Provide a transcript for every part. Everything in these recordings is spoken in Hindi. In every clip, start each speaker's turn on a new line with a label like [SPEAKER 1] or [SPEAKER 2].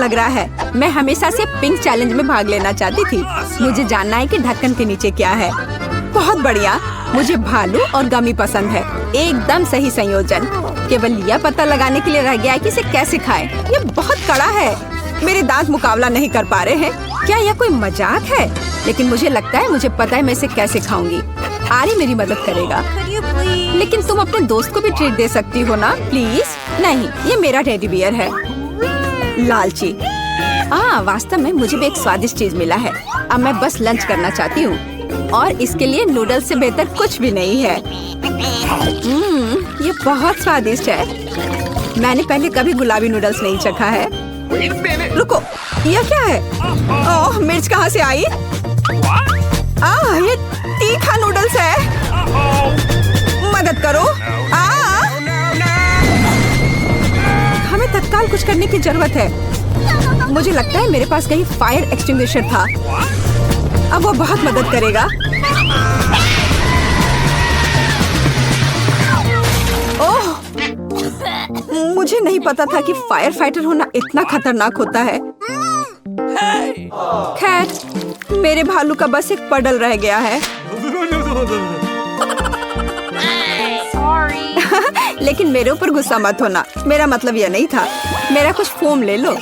[SPEAKER 1] लग रहा है। मैं हमेशा से पिंक चैलेंज में भाग लेना चाहती थी। मुझे जानना है कि ढक्कन के नीचे क्या है। बहुत बढ़िया, मुझे भालू और गमी पसंद है। एकदम सही संयोजन। केवल यह पता लगाने के लिए रह गया है कि इसे कैसे खाएं। ये बहुत कड़ा है। मेरे दांत मुकाबला नहीं कर पा रहे हैं। क्या यह कोई मजाक है? लेकिन मुझे लगता है मुझे पता है मैं इसे कैसे खाऊंगी। आरी मेरी मदद करेगा। लेकिन तुम अपने दोस्त को भी ट्रीट दे सकती हो ना, प्लीज। नहीं, ये मेरा टेडी बियर है। लालची। वास्तव में मुझे भी एक स्वादिष्ट चीज मिला है। अब मैं बस लंच करना चाहती हूँ और इसके लिए नूडल्स से बेहतर कुछ भी नहीं है। ये बहुत स्वादिष्ट है। मैंने पहले कभी गुलाबी नूडल्स नहीं चखा है। रुको, यह क्या है? ओह, मिर्च कहाँ से आई? ये तीखा नूडल्स है। मदद करो। हमें तत्काल कुछ करने की जरूरत है। मुझे लगता है मेरे पास कहीं फायर एक्सटिंग्विशर था। अब वो बहुत मदद करेगा। ओह, मुझे नहीं पता था कि फायर फाइटर होना इतना खतरनाक होता है। खैर, मेरे भालू का बस एक पडल रह गया है। लेकिन मेरे ऊपर गुस्सा मत होना। मेरा मतलब यह नहीं था। मेरा कुछ फोम ले लो।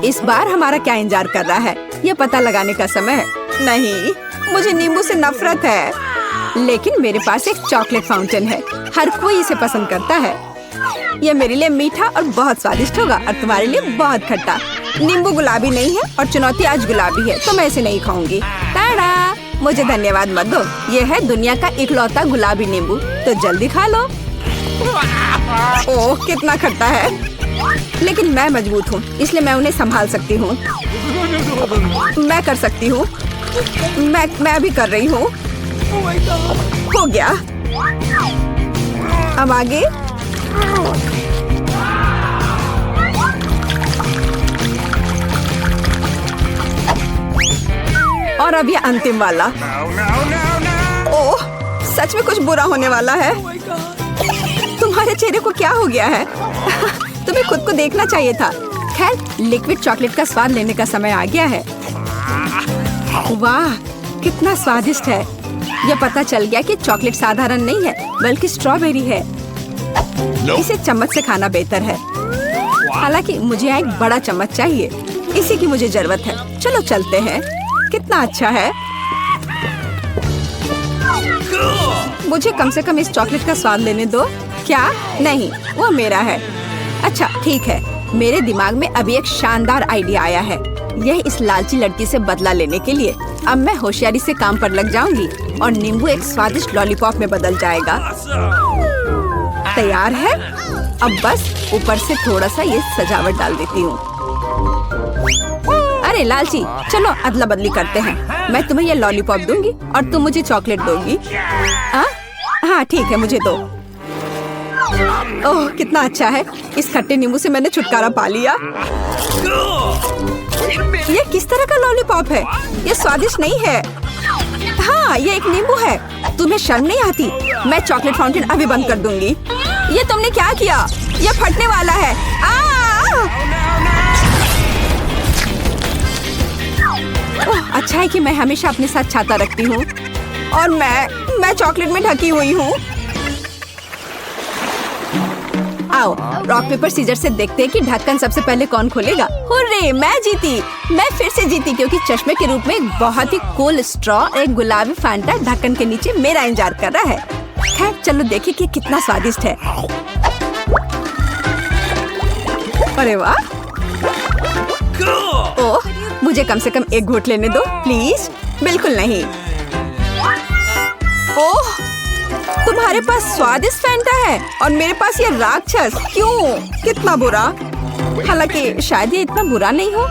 [SPEAKER 1] इस बार हमारा क्या इंतजार कर रहा है? यह पता लगाने का समय है। नहीं, मुझे नींबू से नफरत है। लेकिन मेरे पास एक चॉकलेट फाउंटेन है। हर कोई इसे पसंद करता है। यह मेरे लिए मीठा और बहुत स्वादिष्ट होगा और तुम्हारे लिए बहुत खट्टा। नींबू गुलाबी नहीं है और चुनौती आज गुलाबी है, तो मैं इसे नहीं खाऊंगी। टाडा! मुझे धन्यवाद मत दो। यह है दुनिया का इकलौता गुलाबी नींबू, तो जल्दी खा लो। ओह, कितना खट्टा है। लेकिन मैं मजबूत हूँ, इसलिए मैं उन्हें संभाल सकती हूँ। मैं कर सकती हूँ। मैं अभी कर रही हूँ। हो गया। अब आगे। और अब ये अंतिम वाला। ओह, सच में कुछ बुरा होने वाला है। तुम्हारे चेहरे को क्या हो गया है? तुम्हें खुद को देखना चाहिए था। खैर, लिक्विड चॉकलेट का स्वाद लेने का समय आ गया है। वाह, कितना स्वादिष्ट है। यह पता चल गया कि चॉकलेट साधारण नहीं है, बल्कि स्ट्रॉबेरी है। इसे चम्मच से खाना बेहतर है। हालांकि मुझे यहाँ एक बड़ा चम्मच चाहिए। इसी की मुझे जरूरत है। चलो चलते हैं। कितना अच्छा है। मुझे कम से कम इस चॉकलेट का स्वाद लेने दो। क्या? नहीं, वो मेरा है। अच्छा, ठीक है। मेरे दिमाग में अभी एक शानदार आइडिया आया है। यह इस लालची लड़की से बदला लेने के लिए। अब मैं होशियारी से काम पर लग जाऊंगी और नींबू एक स्वादिष्ट लॉलीपॉप में बदल जाएगा। तैयार है? अब बस ऊपर से थोड़ा सा ये सजावट डाल देती हूँ। अरे लालची, चलो अदला बदली करते हैं। मैं तुम्हें ये लॉलीपॉप दूंगी और तुम मुझे चॉकलेट दोगी। हाँ ठीक है, मुझे दो। ओह, कितना अच्छा है। इस खट्टे नींबू से मैंने छुटकारा पा लिया। ये किस तरह का लॉलीपॉप है? ये स्वादिष्ट नहीं है। हाँ, ये एक नींबू है। तुम्हें शर्म नहीं आती? मैं चॉकलेट फाउंटेन अभी बंद कर दूंगी। ये तुमने क्या किया? ये फटने वाला है। ओह, अच्छा है कि मैं हमेशा अपने साथ छाता रखती हूँ और मैं चॉकलेट में ढकी हुई हूँ। आओ, रॉक पेपर सीजर से देखते हैं कि ढक्कन सबसे पहले कौन खोलेगा। हुर्रे, मैं जीती। मैं फिर से जीती क्योंकि चश्मे के रूप में एक बहुत ही कूल स्ट्रॉ और एक गुलाबी फैंटा ढक्कन के नीचे मेरा इंतजार कर रहा है। खैर, चलो देखें कि कितना स्वादिष्ट है। अरे वाह। ओह, मुझे कम से कम एक घूंट लेने दो प्लीज। बिल्कुल नहीं। ओह, तुम्हारे पास स्वादिष्ट फैंटा है और मेरे पास ये राक्षस। क्यों? कितना बुरा। हालांकि शायद ये इतना बुरा नहीं हो।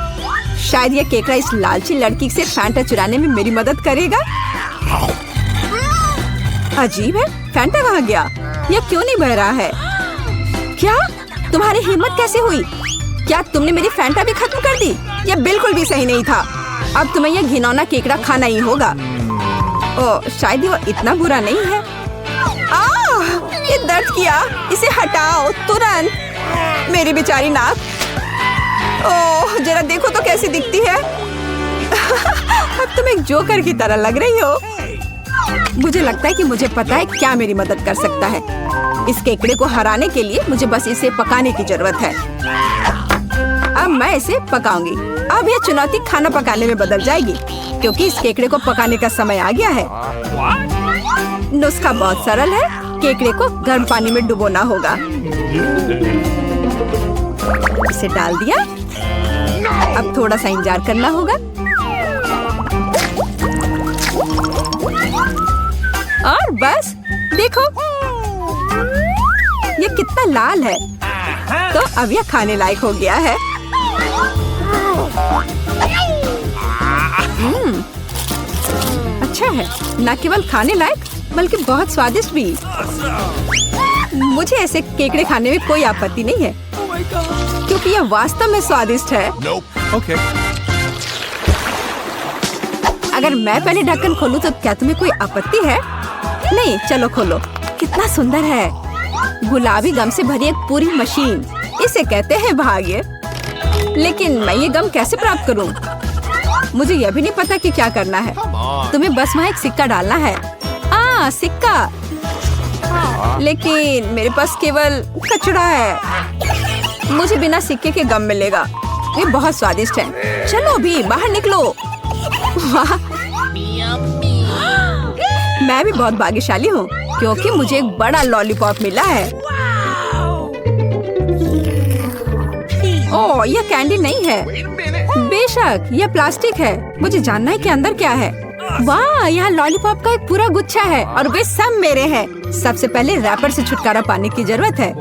[SPEAKER 1] शायद ये केकड़ा इस लालची लड़की से फैंटा चुराने में मेरी मदद करेगा। अजीब है, फैंटा कहाँ गया? यह क्यों नहीं बह रहा है? क्या? तुम्हारी हिम्मत कैसे हुई? क्या तुमने मेरी फैंटा भी खत्म कर दी? यह बिल्कुल भी सही नहीं था। अब तुम्हें यह घिनौना केकड़ा खाना ही होगा। ओह, शायद वो इतना बुरा नहीं है। ये दर्द किया, इसे हटाओ तुरंत। मेरी बेचारी नाक। ओह, जरा देखो तो कैसी दिखती है। अब तुम एक जोकर की तरह लग रही हो। मुझे लगता है कि मुझे पता है क्या मेरी मदद कर सकता है। इस केकड़े को हराने के लिए मुझे बस इसे पकाने की जरूरत है। अब मैं इसे पकाऊंगी। अब यह चुनौती खाना पकाने में बदल जाएगी, क्योंकि इस केकड़े को पकाने का समय आ गया है। नुस्खा बहुत सरल है। केकड़े को गर्म पानी में डुबोना होगा। इसे डाल दिया। अब थोड़ा सा इंतजार करना होगा। और बस देखो, ये कितना लाल है। तो अब यह खाने लायक हो गया है। अच्छा है, न केवल खाने लायक बल्कि बहुत स्वादिष्ट भी। मुझे ऐसे केकड़े खाने में कोई आपत्ति नहीं है, क्योंकि यह वास्तव में स्वादिष्ट है।
[SPEAKER 2] Okay.
[SPEAKER 1] अगर मैं पहले ढक्कन खोलूं तो क्या तुम्हें कोई आपत्ति है? नहीं, चलो खोलो। कितना सुंदर है। गुलाबी गम से भरी एक पूरी मशीन। इसे कहते हैं भाग्य। लेकिन मैं ये गम कैसे प्राप्त करूं? मुझे यह भी नहीं पता कि क्या करना है। तुम्हें बस वहाँ एक सिक्का डालना है। सिक्का। लेकिन मेरे पास केवल कचड़ा है। मुझे बिना सिक्के के गम मिलेगा। ये बहुत स्वादिष्ट है। चलो भी बाहर निकलो। वाह, मैं भी बहुत भाग्यशाली हूँ, क्योंकि मुझे एक बड़ा लॉलीपॉप मिला है। ओह, यह कैंडी नहीं है। बेशक, यह प्लास्टिक है। मुझे जानना है कि अंदर क्या है। वाह, यहाँ लॉलीपॉप का एक पूरा गुच्छा है और वे सब मेरे हैं। सबसे पहले रैपर से छुटकारा पाने की जरूरत है।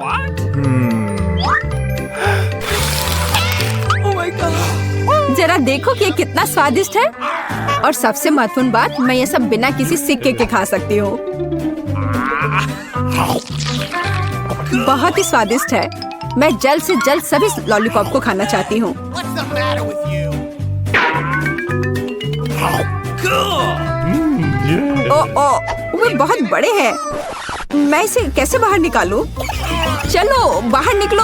[SPEAKER 1] जरा देखो कि ये कितना स्वादिष्ट है। और सबसे महत्वपूर्ण बात, मैं ये सब बिना किसी सिक्के के खा सकती हूँ। बहुत ही स्वादिष्ट है। मैं जल्द से जल्द सभी लॉलीपॉप को खाना चाहती हूँ। वे बहुत बड़े हैं। मैं इसे कैसे बाहर निकालूं? चलो बाहर निकलो।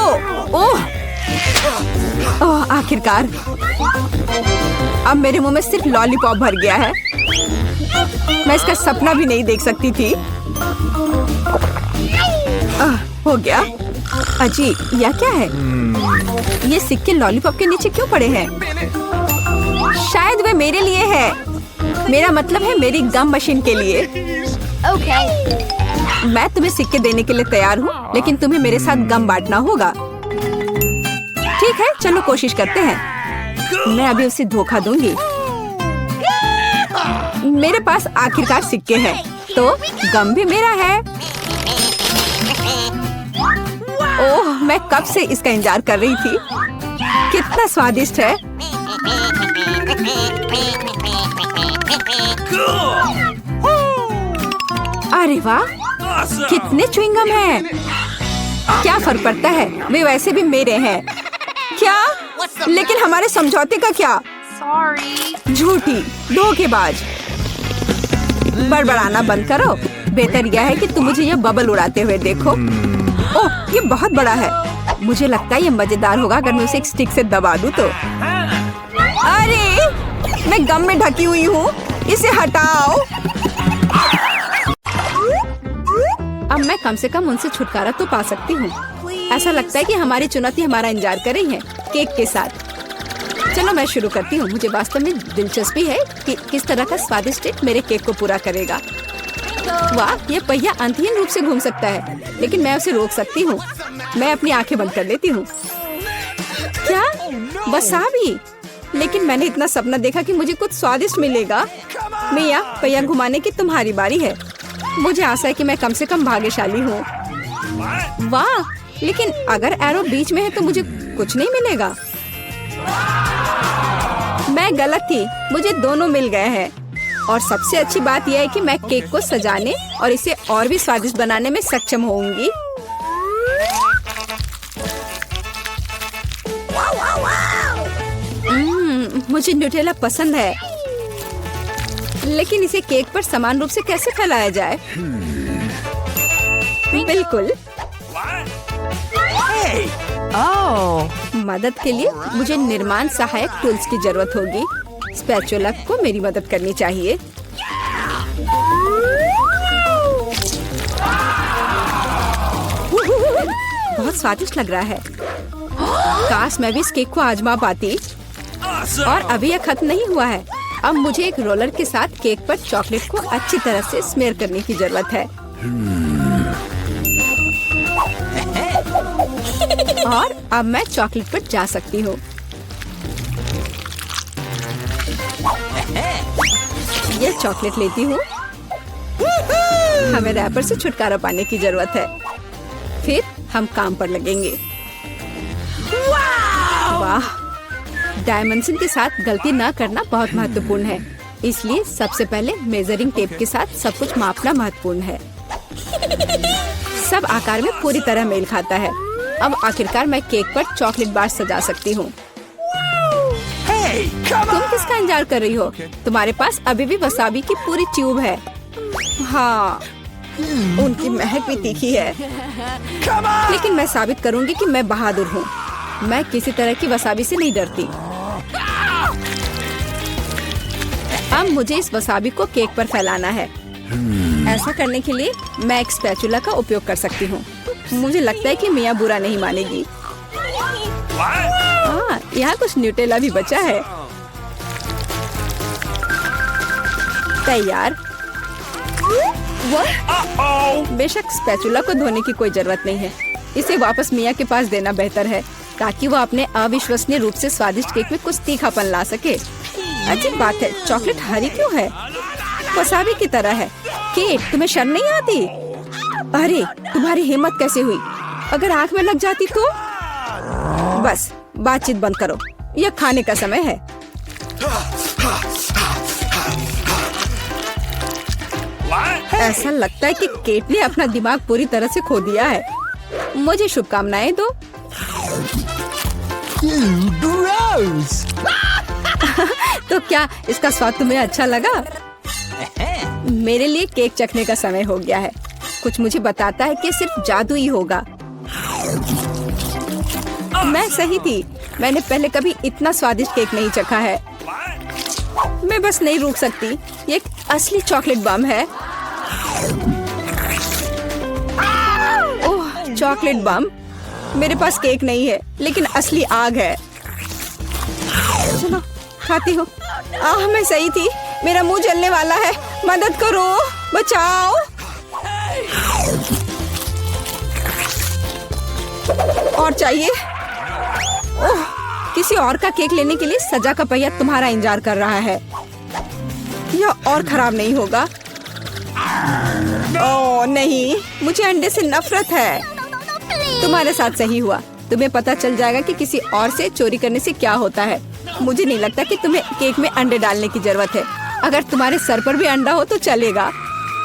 [SPEAKER 1] ओह, आखिरकार। अब मेरे मुंह में सिर्फ लॉलीपॉप भर गया है। मैं इसका सपना भी नहीं देख सकती थी। हो गया। अजी, यह क्या है? ये सिक्के लॉलीपॉप के नीचे क्यों पड़े हैं? शायद वे मेरे लिए है। मेरा मतलब है मेरी गम मशीन के लिए। मैं तुम्हें सिक्के देने के लिए तैयार हूँ, लेकिन तुम्हें मेरे साथ गम बांटना होगा। ठीक है, चलो कोशिश करते हैं। मैं अभी उसे धोखा दूंगी। मेरे पास आखिरकार सिक्के हैं, तो गम भी मेरा है। ओह, मैं कब से इसका इंतजार कर रही थी। कितना स्वादिष्ट है। अरे वाह, कितने च्युइंगम हैं। क्या फर्क पड़ता है, वे वैसे भी मेरे हैं। क्या? लेकिन हमारे समझौते का क्या? झूठी, धोखेबाज। बड़बड़ाना बंद करो। बेहतर यह है कि तुम मुझे यह बबल उड़ाते हुए देखो। ओह, ये बहुत बड़ा है। मुझे लगता है ये मजेदार होगा अगर मैं उसे एक स्टिक से दबा दूं तो। अरे, मैं गम में ढकी हुई हूँ। इसे हटाओ। अब मैं कम से कम उनसे छुटकारा तो पा सकती हूँ। ऐसा लगता है कि हमारी चुनौती हमारा इंतजार कर रही है, केक के साथ। चलो मैं शुरू करती हूँ। मुझे वास्तव में दिलचस्पी है कि किस तरह का स्वादिष्ट केक मेरे केक को पूरा करेगा। वाह, ये पहिया अंतहीन रूप से घूम सकता है, लेकिन मैं उसे रोक सकती हूँ। मैं अपनी आंखें बंद कर लेती हूँ। क्या? वसाबी? लेकिन मैंने इतना सपना देखा कि मुझे कुछ स्वादिष्ट मिलेगा। मिया, पहिया घुमाने की तुम्हारी बारी है। मुझे आशा है कि मैं कम से कम भाग्यशाली हूँ। वाह, लेकिन अगर एरो बीच में है तो मुझे कुछ नहीं मिलेगा। मैं गलत थी, मुझे दोनों मिल गए हैं। और सबसे अच्छी बात यह है कि मैं केक को सजाने और इसे और भी स्वादिष्ट बनाने में सक्षम होंगी। मुझे न्यूटेला पसंद है, लेकिन इसे केक पर समान रूप से कैसे फैलाया जाए? बिल्कुल। मदद के लिए मुझे निर्माण सहायक टूल्स की जरूरत होगी। स्पैचुला को मेरी मदद करनी चाहिए। बहुत स्वादिष्ट लग रहा है। काश मैं भी इस केक को आजमा पाती। और अभी यह खत्म नहीं हुआ है। अब मुझे एक रोलर के साथ केक पर चॉकलेट को अच्छी तरह से स्मेयर करने की जरूरत है। और अब मैं चॉकलेट पर जा सकती हूँ। यह चॉकलेट लेती हूँ। हमें रैपर से छुटकारा पाने की जरूरत है। फिर हम काम पर लगेंगे। वाह! डायमेंशन के साथ गलती न करना बहुत महत्वपूर्ण है। इसलिए सबसे पहले मेजरिंग टेप के साथ सब कुछ मापना महत्वपूर्ण है। सब आकार में पूरी तरह मेल खाता है। अब आखिरकार मैं केक पर चॉकलेट बार सजा सकती हूँ। तुम किसका इंतजार कर रही हो? तुम्हारे पास अभी भी वसाबी की पूरी ट्यूब है। हाँ, उनकी महक भी तीखी है। लेकिन मैं साबित करूंगी कि मैं बहादुर हूँ। मैं किसी तरह की वसाबी से नहीं डरती। अब मुझे इस वसाबी को केक पर फैलाना है। ऐसा करने के लिए मैं एक स्पैचुला का उपयोग कर सकती हूँ। मुझे लगता है कि मियाँ बुरा नहीं मानेगी। हाँ, यहाँ कुछ न्यूटेला भी बचा है। तैयार। बेशक स्पैचुला को धोने की कोई जरूरत नहीं है। इसे वापस मियाँ के पास देना बेहतर है, ताकि वो अपने अविश्वसनीय रूप से स्वादिष्ट केक में कुछ तीखापन ला सके। अजीब बात है, चॉकलेट हरी क्यों है? वसाबी की तरह है। केक, तुम्हें शर्म नहीं आती? अरे, तुम्हारी हिम्मत कैसे हुई? अगर आँख में लग जाती तो? बस, बातचीत बंद करो। यह खाने का समय है। ऐसा लगता है कि केट ने अपना दिमाग पूरी तरह से खो दिया है। मुझे शुभकामनाएं दो। तो क्या इसका स्वाद तुम्हें अच्छा लगा? मेरे लिए केक चखने का समय हो गया है। कुछ मुझे बताता है कि सिर्फ जादू ही होगा। मैं सही थी। मैंने पहले कभी इतना स्वादिष्ट केक नहीं चखा है। मैं बस नहीं रुक सकती। ये एक असली चॉकलेट बम है। ओह, चॉकलेट बम। मेरे पास केक नहीं है, लेकिन असली आग है। चलो, खाती हूँ। मैं सही थी। मेरा मुंह जलने वाला है। मदद करो, बचाओ। और चाहिए? ओह, किसी और का केक लेने के लिए सजा का पहिया तुम्हारा इंतजार कर रहा है। यह और खराब नहीं होगा। ओह नहीं, मुझे अंडे से नफरत है। तुम्हारे साथ सही हुआ। तुम्हें पता चल जाएगा कि किसी और से चोरी करने से क्या होता है। मुझे नहीं लगता कि तुम्हें केक में अंडे डालने की जरूरत है। अगर तुम्हारे सर पर भी अंडा हो तो चलेगा।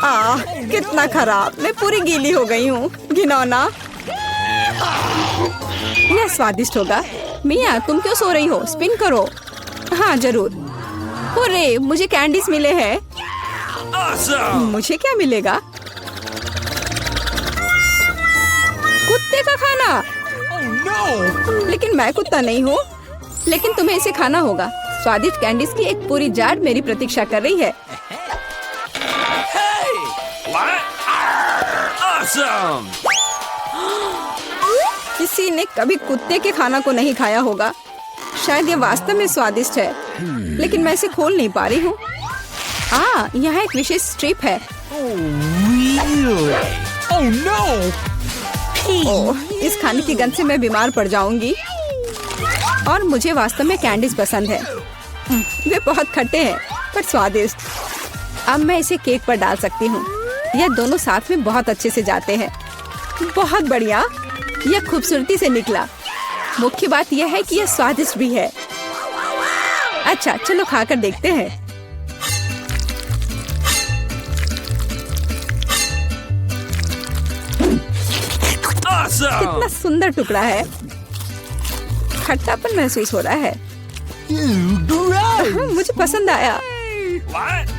[SPEAKER 1] कितना खराब। मैं पूरी गीली हो गई हूँ। घिनौना। यह स्वादिष्ट होगा। मिया, तुम क्यों सो रही हो? स्पिन करो। हाँ जरूर। अरे, मुझे कैंडीज मिले हैं। मुझे क्या मिलेगा? कुत्ते का खाना। लेकिन मैं कुत्ता नहीं हूँ। लेकिन तुम्हें इसे खाना होगा। स्वादिष्ट कैंडीज की एक पूरी जार मेरी प्रतीक्षा कर रही है। किसी ने कभी कुत्ते के खाना को नहीं खाया होगा। शायद ये वास्तव में स्वादिष्ट है, लेकिन मैं इसे खोल नहीं पा रही हूँ। यहाँ एक विशेष स्ट्रिप है। ओह, इस खाने की गंध से मैं बीमार पड़ जाऊंगी। और मुझे वास्तव में कैंडीज पसंद है। वे बहुत खट्टे हैं पर स्वादिष्ट। अब मैं इसे केक पर डाल सकती हूँ। यह दोनों साथ में बहुत अच्छे से जाते हैं। बहुत बढ़िया। यह खूबसूरती से निकला। मुख्य बात यह है कि यह स्वादिष्ट भी है। अच्छा, चलो खाकर देखते हैं। कितना सुंदर टुकड़ा है। खट्टापन महसूस हो रहा है। मुझे पसंद आया।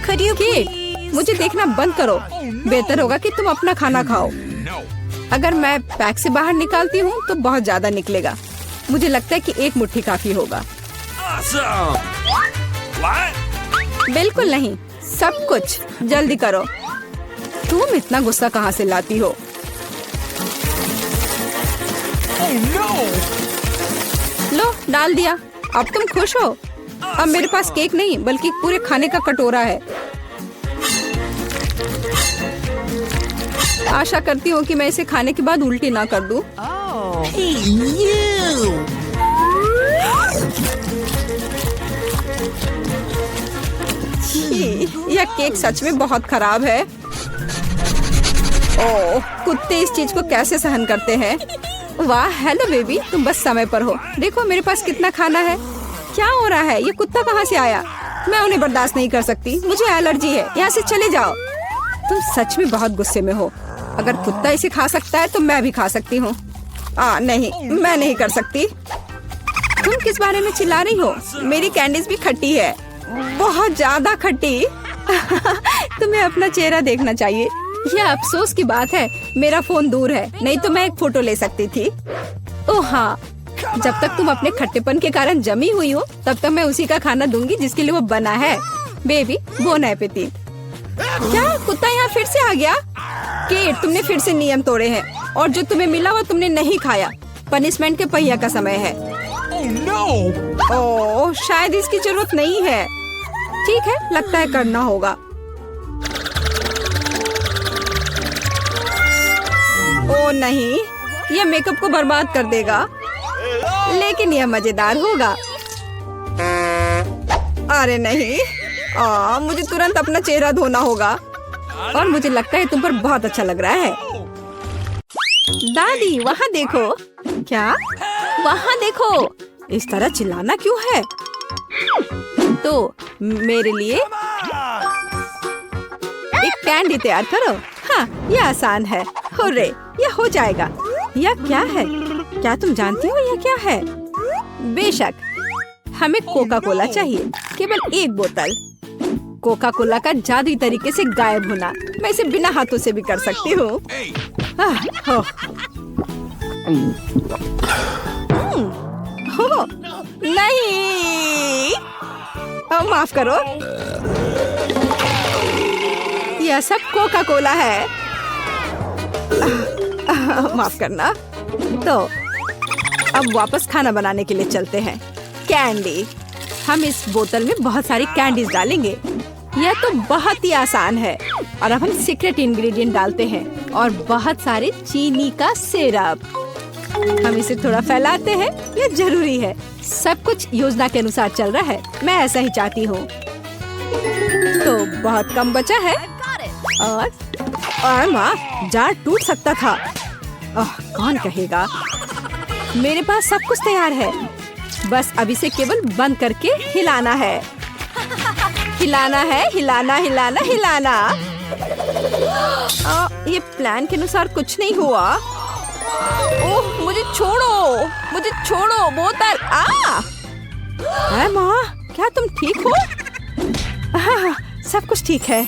[SPEAKER 1] केक, मुझे देखना बंद करो। बेहतर होगा कि तुम अपना खाना खाओ। अगर मैं पैक से बाहर निकालती हूँ तो बहुत ज्यादा निकलेगा। मुझे लगता है कि एक मुट्ठी काफी होगा। बिल्कुल नहीं, सब कुछ जल्दी करो। तुम इतना गुस्सा कहाँ से लाती हो? लो, डाल दिया। अब तुम खुश हो? अब मेरे पास केक नहीं बल्कि पूरे खाने का कटोरा है। आशा करती हूँ कि मैं इसे खाने के बाद उल्टी ना कर दूं। यह केक सच में बहुत खराब है। ओह, कुत्ते इस चीज को कैसे सहन करते हैं? वाह, हेलो बेबी, तुम बस समय पर हो। देखो मेरे पास कितना खाना है। क्या हो रहा है? ये कुत्ता कहाँ से आया? मैं उन्हें बर्दाश्त नहीं कर सकती, मुझे एलर्जी है। यहाँ से चले जाओ। तुम सच में बहुत गुस्से में हो। अगर कुत्ता इसे खा सकता है तो मैं भी खा सकती हूँ। नहीं, मैं नहीं कर सकती। तुम किस बारे में चिल्ला रही हो? मेरी कैंडीज भी खट्टी है, बहुत ज्यादा खट्टी। तुम्हें अपना चेहरा देखना चाहिए। यह अफसोस की बात है, मेरा फोन दूर है, नहीं तो मैं एक फोटो ले सकती थी। ओह हाँ, जब तक तुम अपने खट्टेपन के कारण जमी हुई हो तब तक मैं उसी का खाना दूंगी जिसके लिए वो बना है। Baby, bone appétit. क्या कुत्ता यहाँ फिर से आ गया? केट, तुमने फिर से नियम तोड़े हैं और जो तुम्हें मिला वो तुमने नहीं खाया। पनिशमेंट के पहिया का समय है। ओह, शायद इसकी जरूरत नहीं है। ठीक है, लगता है करना होगा। ओह नहीं, यह मेकअप को बर्बाद कर देगा, लेकिन यह मजेदार होगा। अरे नहीं, मुझे तुरंत अपना चेहरा धोना होगा। और मुझे लगता है तुम पर बहुत अच्छा लग रहा है। दादी, वहाँ देखो। क्या? वहाँ देखो। इस तरह चिल्लाना क्यों है? तो मेरे लिए एक कैंडी तैयार करो। हाँ, यह आसान है। हुर्रे, यह हो जाएगा। यह क्या है? क्या तुम जानती हो यह क्या है? बेशक, हमें कोका कोला चाहिए, केवल एक बोतल। कोका कोला का जादुई तरीके से गायब होना। मैं इसे बिना हाथों से भी कर सकती हूँ। नहीं, माफ करो, यह सब कोका कोला है। माफ करना। तो अब वापस खाना बनाने के लिए चलते हैं। कैंडी, हम इस बोतल में बहुत सारी कैंडीज डालेंगे। यह तो बहुत ही आसान है। और अब हम सीक्रेट इंग्रेडिएंट डालते हैं और बहुत सारे चीनी का सिरप। हम इसे थोड़ा फैलाते हैं, यह जरूरी है। सब कुछ योजना के अनुसार चल रहा है, मैं ऐसा ही चाहती हूँ। तो बहुत कम बचा है और माँ, जार टूट सकता था। कौन कहेगा? मेरे पास सब कुछ तैयार है, बस अब इसे केवल बंद करके हिलाना है। हिलाना है, हिलाना हिलाना हिलाना। ये प्लान के अनुसार कुछ नहीं हुआ। ओह, मुझे छोड़ो, मुझे छोड़ो बोतल। माँ, क्या तुम ठीक हो? सब कुछ ठीक है।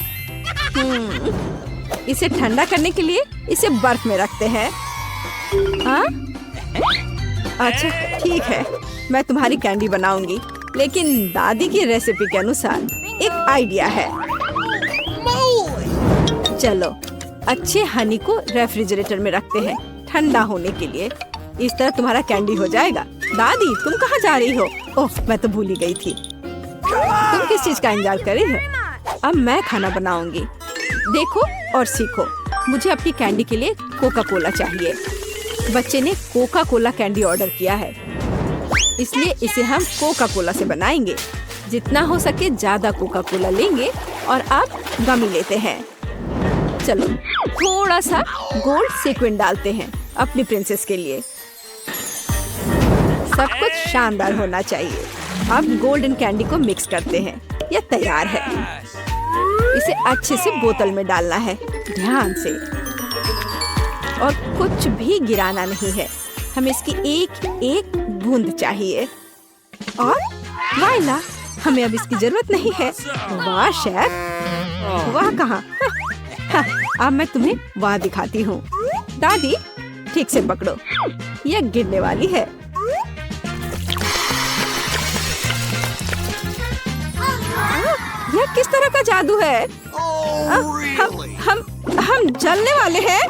[SPEAKER 1] इसे ठंडा करने के लिए इसे बर्फ में रखते हैं। अच्छा ठीक है, मैं तुम्हारी कैंडी बनाऊंगी, लेकिन दादी की रेसिपी के अनुसार। एक आइडिया है। चलो, अच्छे हनी को रेफ्रिजरेटर में रखते हैं ठंडा होने के लिए। इस तरह तुम्हारा कैंडी हो जाएगा। दादी, तुम कहाँ जा रही हो? ओह, मैं तो भूल ही गई थी। तुम किस चीज का इंतजार कर रही हो? अब मैं खाना बनाऊंगी। देखो और सीखो। मुझे अपनी कैंडी के लिए कोका कोला चाहिए। बच्चे ने कोका कोला कैंडी ऑर्डर किया है, इसलिए इसे हम कोका कोला से बनाएंगे। जितना हो सके ज्यादा कोका कोला लेंगे और अब गमी लेते हैं। चलो, थोड़ा सा गोल्ड सीक्वेंस डालते हैं अपनी प्रिंसेस के लिए। सब कुछ शानदार होना चाहिए। अब गोल्डन कैंडी को मिक्स करते हैं। यह तैयार है। इसे अच्छे से बोतल में डालना है, ध्यान से, और कुछ भी गिराना नहीं है। हमें इसकी एक एक बूंद चाहिए। और वाइला, हमें अब इसकी जरूरत नहीं है। वाह शेफ, वाह कहाँ? अब मैं तुम्हें वाह दिखाती हूँ। दादी ठीक से पकड़ो, यह गिरने वाली है। यह किस तरह का जादू है? हम जलने वाले हैं।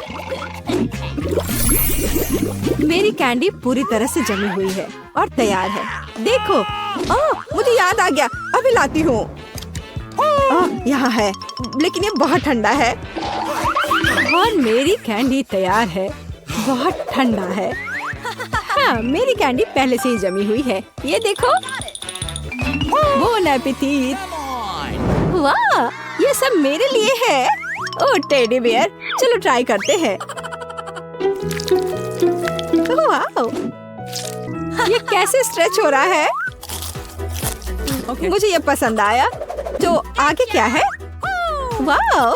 [SPEAKER 1] मेरी कैंडी पूरी तरह से जमी हुई है और तैयार है। देखो, मुझे याद आ गया, अभी लाती हूँ। यहाँ है, लेकिन ये बहुत ठंडा है। और मेरी कैंडी तैयार है, बहुत ठंडा है। हाँ, मेरी कैंडी पहले से ही जमी हुई है। ये देखो, बोन एपेटिट। वाह, ये सब मेरे लिए है। ओह टेडी बियर, चलो ट्राई करते हैं। वाह, ये कैसे स्ट्रेच हो रहा है? मुझे ये पसंद आया। तो आगे क्या है? वाह,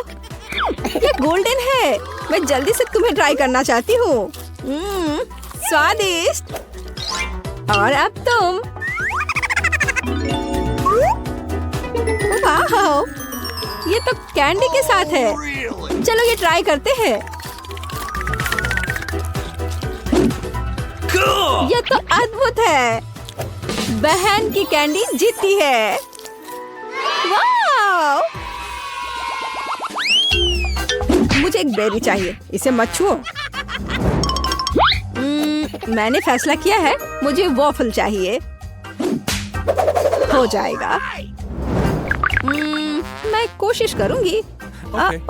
[SPEAKER 1] ये गोल्डन है। मैं जल्दी से तुम्हें ट्राई करना चाहती हूँ। स्वादिष्ट। और अब तुम। वाह, ये तो कैंडी के साथ है। चलो ये ट्राई करते हैं। ये तो अद्भुत है। बहन की कैंडी जीती है। वाह! मुझे एक बेरी चाहिए, इसे मत छुओ। मैंने फैसला किया है, मुझे वॉफल चाहिए। हो जाएगा। मैं कोशिश करूंगी।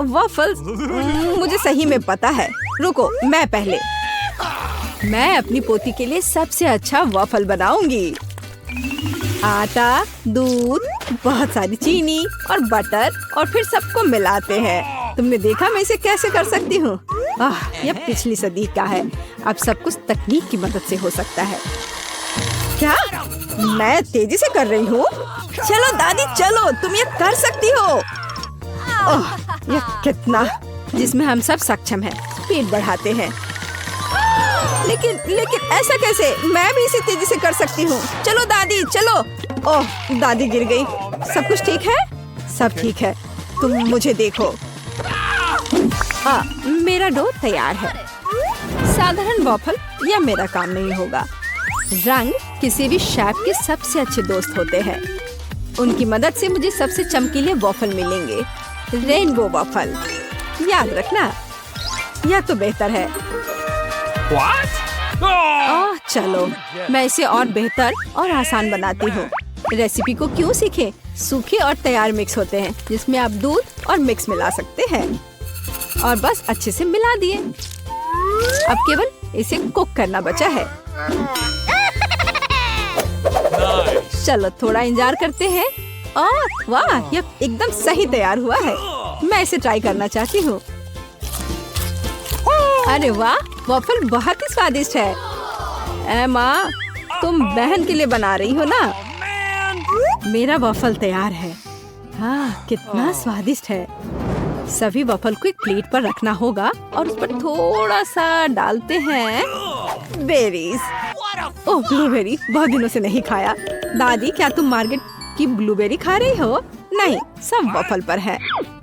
[SPEAKER 1] वॉफल्स मुझे सही में पता है। रुको, मैं पहले। मैं अपनी पोती के लिए सबसे अच्छा वॉफल बनाऊंगी। आटा, दूध, बहुत सारी चीनी और बटर और फिर सबको मिलाते हैं। तुमने देखा मैं इसे कैसे कर सकती हूँ? यह पिछली सदी का है। अब सब कुछ तकनीक की मदद से हो सकता है। क्या मैं तेजी से कर रही हूँ? चलो दादी चलो, तुम ये कर सकती हो। यह कितना, जिसमें हम सब सक्षम हैं। स्पीड बढ़ाते हैं। लेकिन ऐसा कैसे? मैं भी इसे तेजी से कर सकती हूँ। चलो दादी चलो। ओह, दादी गिर गई। सब कुछ ठीक है? सब ठीक है। तुम मुझे देखो। मेरा डो तैयार है। साधारण वॉफल या मेरा काम नहीं होगा। रंग किसी भी शेफ के सबसे अच्छे दोस्त होते हैं। उनकी मदद से मुझे सबसे चमकीले वॉफल मिलेंगे। रेनबो वॉफल, याद रखना। यह तो बेहतर है। चलो मैं इसे और बेहतर और आसान बनाती हूँ। रेसिपी को क्यों सीखें? सूखे और तैयार मिक्स होते हैं, जिसमें आप दूध और मिक्स मिला सकते हैं और बस अच्छे से मिला दिए। अब केवल इसे कुक करना बचा है। चलो थोड़ा इंतजार करते हैं। वाह, यह एकदम सही तैयार हुआ है। मैं इसे ट्राई करना चाहती हूँ। अरे वाह, वॉफल बहुत ही स्वादिष्ट है। माँ, तुम बहन के लिए बना रही हो ना? मेरा वॉफल तैयार है। कितना स्वादिष्ट है। सभी वॉफल को एक प्लेट पर रखना होगा और उस पर थोड़ा सा डालते हैं बेरीज। ओह, ब्लूबेरी बहुत दिनों से नहीं खाया। दादी, क्या तुम मार्केट की ब्लूबेरी खा रही हो? नहीं, सब वॉफल पर है।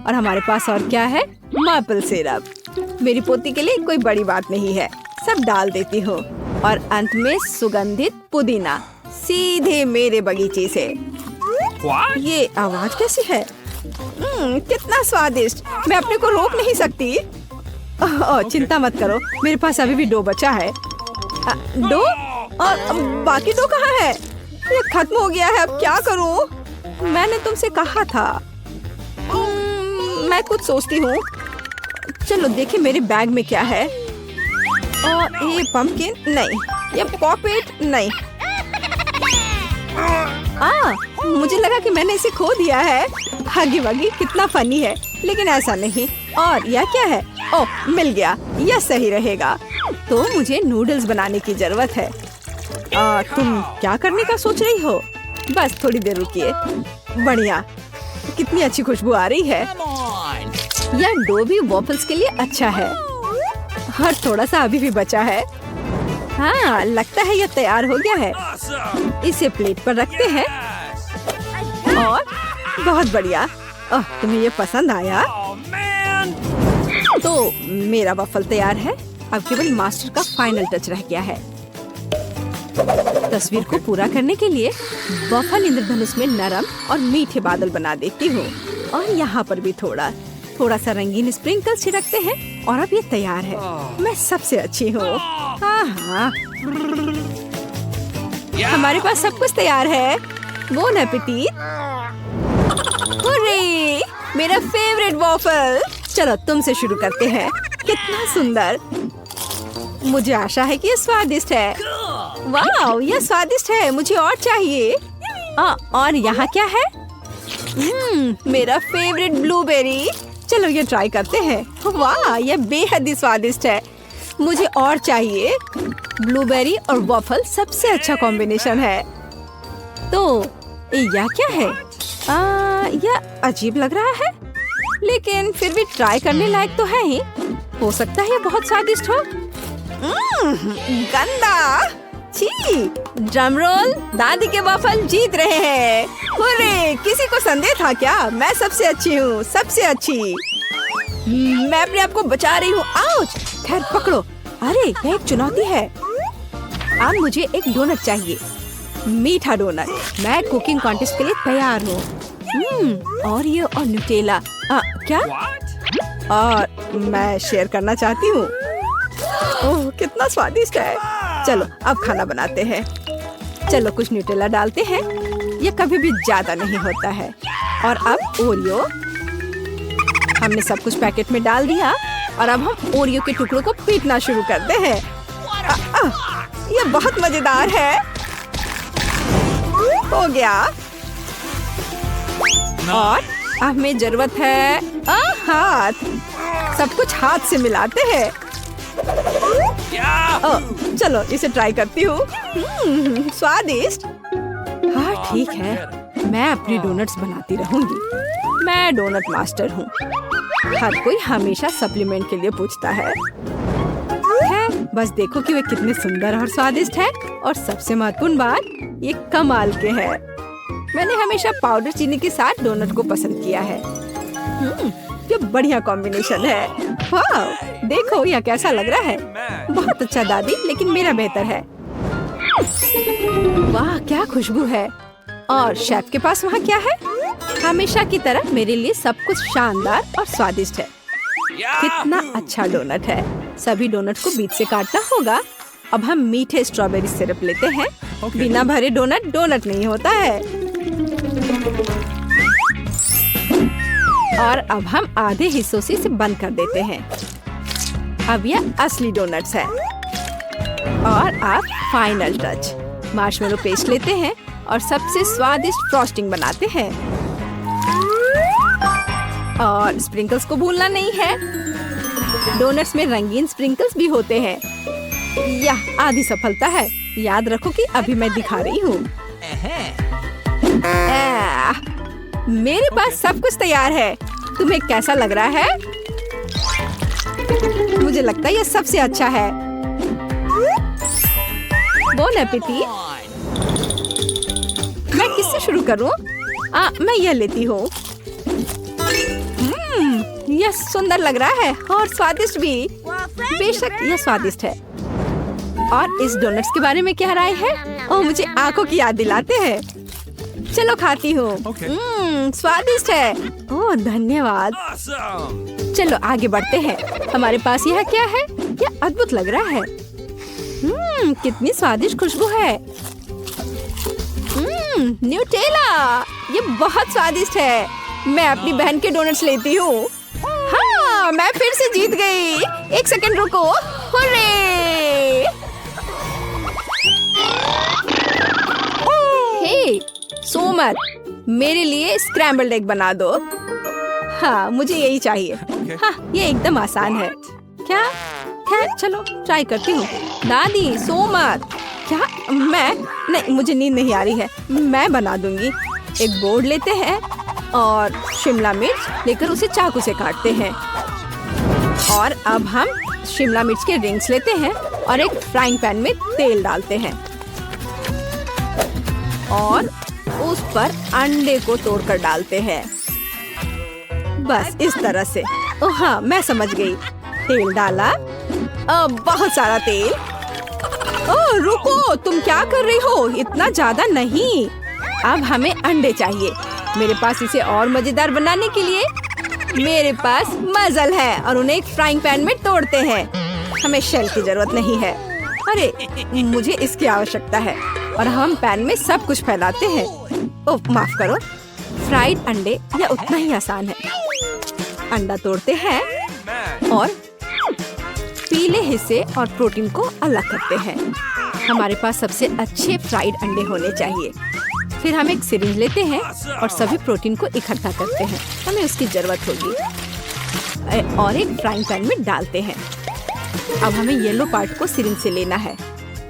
[SPEAKER 1] और हमारे पास और क्या है? Maple syrup. मेरी पोती के लिए कोई बड़ी बात नहीं है, सब डाल देती हूँ। और अंत में सुगंधित पुदीना, सीधे मेरे बगीचे से। ये आवाज कैसी है? कितना स्वादिष्ट। मैं अपने को रोक नहीं सकती। चिंता मत करो, मेरे पास अभी भी डो बचा है। डो? और बाकी डो कहाँ है? ये खत्म हो गया है। अब क्या करूँ? मैंने तुमसे कहा था। मैं कुछ सोचती हूँ। चलो देखें मेरे बैग में क्या है। ये पंपकिन नहीं, ये पॉकेट नहीं। मुझे लगा कि मैंने इसे खो दिया है। हगी वगी, कितना फनी है, लेकिन ऐसा नहीं। और यह क्या है? ओह, मिल गया। यह सही रहेगा। तो मुझे नूडल्स बनाने की जरूरत है। तुम क्या करने का सोच रही हो? बस थोड़ी देर रुकिए। बढ़िया, कितनी अच्छी खुशबू आ रही है। यह डो भी वॉफल्स के लिए अच्छा है। और थोड़ा सा अभी भी बचा है। लगता है यह तैयार हो गया है। इसे प्लेट पर रखते हैं। और बहुत बढ़िया। तुम्हें ये पसंद आया? तो मेरा वॉफल तैयार है। अब केवल मास्टर का फाइनल टच रह गया है। तस्वीर को पूरा करने के लिए वफल इंद्रधनुष में नरम और मीठे बादल बना देती हूँ और यहाँ पर भी थोड़ा सा रंगीन स्प्रिंकल छिड़कते हैं और अब ये तैयार है। मैं सबसे अच्छी हूँ। हाँ, हमारे पास सब कुछ तैयार है। Bone appétit. हुर्रे, मेरा फेवरेट वॉफल। चलो तुमसे शुरू करते हैं। कितना सुंदर। मुझे आशा है कि ये स्वादिष्ट है। वाह, ये स्वादिष्ट है। मुझे और चाहिए। और यहाँ क्या है? मेरा फेवरेट ब्लूबेरी। चलो ये ट्राई करते हैं। वाह, ये बेहद ही स्वादिष्ट है। मुझे और चाहिए। ब्लूबेरी और वॉफल सबसे अच्छा कॉम्बिनेशन है। तो यह क्या है? यह अजीब लग रहा है, लेकिन फिर भी ट्राई करने लायक तो है ही। हो सकता है ये बहुत स्वादिष्ट हो। गंदा। छी। Drum roll. दादी के वॉफल जीत रहे हैं। हुर्रे, किसी को संदेह था क्या? मैं सबसे अच्छी हूँ, सबसे अच्छी। मैं अपने आप को बचा रही हूँ। आउच! खैर पकड़ो। अरे, यह एक चुनौती है। अब मुझे एक डोनट चाहिए। मीठा डोनट। मैं कुकिंग कॉन्टेस्ट के लिए तैयार हूँ। और ये और न्यूटेला। क्या? और मैं शेयर करना चाहती हूँ। ओह, कितना स्वादिष्ट है। चलो अब खाना बनाते हैं। चलो कुछ न्यूटेला डालते हैं। ये कभी भी ज्यादा नहीं होता है। और अब ओरियो। हमने सब कुछ पैकेट में डाल दिया और अब हम ओरियो के टुकड़ों को पीटना शुरू करते हैं। ये बहुत मजेदार है। हो गया। और अब हमें जरूरत है हाथ। सब कुछ हाथ से मिलाते हैं। चलो इसे ट्राई करती हूँ। स्वादिष्ट। हाँ ठीक है, मैं अपनी डोनट्स बनाती रहूंगी। मैं डोनट मास्टर हूँ। हर कोई हमेशा सप्लीमेंट के लिए पूछता है। बस देखो कि वे कितने सुंदर और स्वादिष्ट है। और सबसे महत्वपूर्ण बात, ये कमाल के हैं। मैंने हमेशा पाउडर चीनी के साथ डोनट को पसंद किया है। ये बढ़िया कॉम्बिनेशन है। वाह, देखो यह कैसा लग रहा है। बहुत अच्छा दादी, लेकिन मेरा बेहतर है। वाह, क्या खुशबू है। और शेफ के पास वहाँ क्या है? हमेशा की तरह मेरे लिए सब कुछ शानदार और स्वादिष्ट है। कितना अच्छा डोनट है। सभी डोनट को बीच से काटना होगा। अब हम मीठे स्ट्रॉबेरी सिरप लेते हैं। बिना भरे डोनट डोनट नहीं होता है। और अब हम आधे हिस्सों से इसे बंद कर देते हैं। अब यह असली डोनट्स है। और अब फाइनल टच, मार्शमेलो पेस्ट लेते हैं और सबसे स्वादिष्ट फ्रॉस्टिंग बनाते हैं। और स्प्रिंकल्स को भूलना नहीं है। डोनट्स में रंगीन स्प्रिंकल्स भी होते हैं। यह आधी सफलता है। याद रखो कि अभी मैं दिखा रही हूँ। मेरे पास सब कुछ तैयार है। तुम्हें कैसा लग रहा है? मुझे लगता है यह सबसे अच्छा है। Bone appétit. मैं किससे शुरू करूं? मैं यह लेती हूँ। यह सुंदर लग रहा है और स्वादिष्ट भी। बेशक यह स्वादिष्ट है। और इस डोनट्स के बारे में क्या राय है? ओह, मुझे आंखों की याद दिलाते हैं। चलो खाती हूँ। स्वादिष्ट है। ओह धन्यवाद। चलो आगे बढ़ते हैं। हमारे पास यह क्या है? यह अद्भुत लग रहा है। कितनी स्वादिष्ट खुशबू है। न्यूटेला, ये बहुत स्वादिष्ट है। मैं अपनी बहन के डोनट्स लेती हूँ। हाँ, मैं फिर से जीत गई। एक सेकंड रुको। हुर्रे! हे, सोमर, मेरे लिए स्क्रैम्बल्ड एग बना दो। हाँ, मुझे यही चाहिए। हाँ, ये एकदम आसान है। क्या? खैर चलो ट्राई करती हूँ। दादी, सोमर। क्या? मैं? नहीं, मुझे नींद नहीं आ रही है। मैं बना दूंगी। एक बोर्ड लेते हैं और शिमला मिर्च लेकर उसे चाकू से काटते हैं। और अब हम शिमला मिर्च के रिंग्स लेते हैं और एक फ्राइंग पैन में तेल डालते हैं और उस पर अंडे को तोड़कर डालते हैं। बस इस तरह से। ओह हाँ, मैं समझ गई। तेल डाला बहुत सारा तेल। ओह रुको, तुम क्या कर रही हो? इतना ज्यादा नहीं। अब हमें अंडे चाहिए। मेरे पास इसे और मजेदार बनाने के लिए मेरे पास मजल है और उन्हें एक फ्राइंग पैन में तोड़ते हैं। हमें शेल की जरूरत नहीं है। अरे मुझे इसकी आवश्यकता है और हम पैन में सब कुछ फैलाते हैं। ओह माफ करो। फ्राइड अंडे यह उतना ही आसान है। अंडा तोड़ते हैं और पीले हिस्से और प्रोटीन को अलग करते हैं। हमारे पास सबसे अच्छे फ्राइड अंडे होने चाहिए। फिर हम एक सिरिंज लेते हैं और सभी प्रोटीन को इकट्ठा करते हैं। हमें उसकी जरूरत होगी और एक फ्राइंग पैन में डालते हैं। अब हमें येलो पार्ट को सिरिंज से लेना है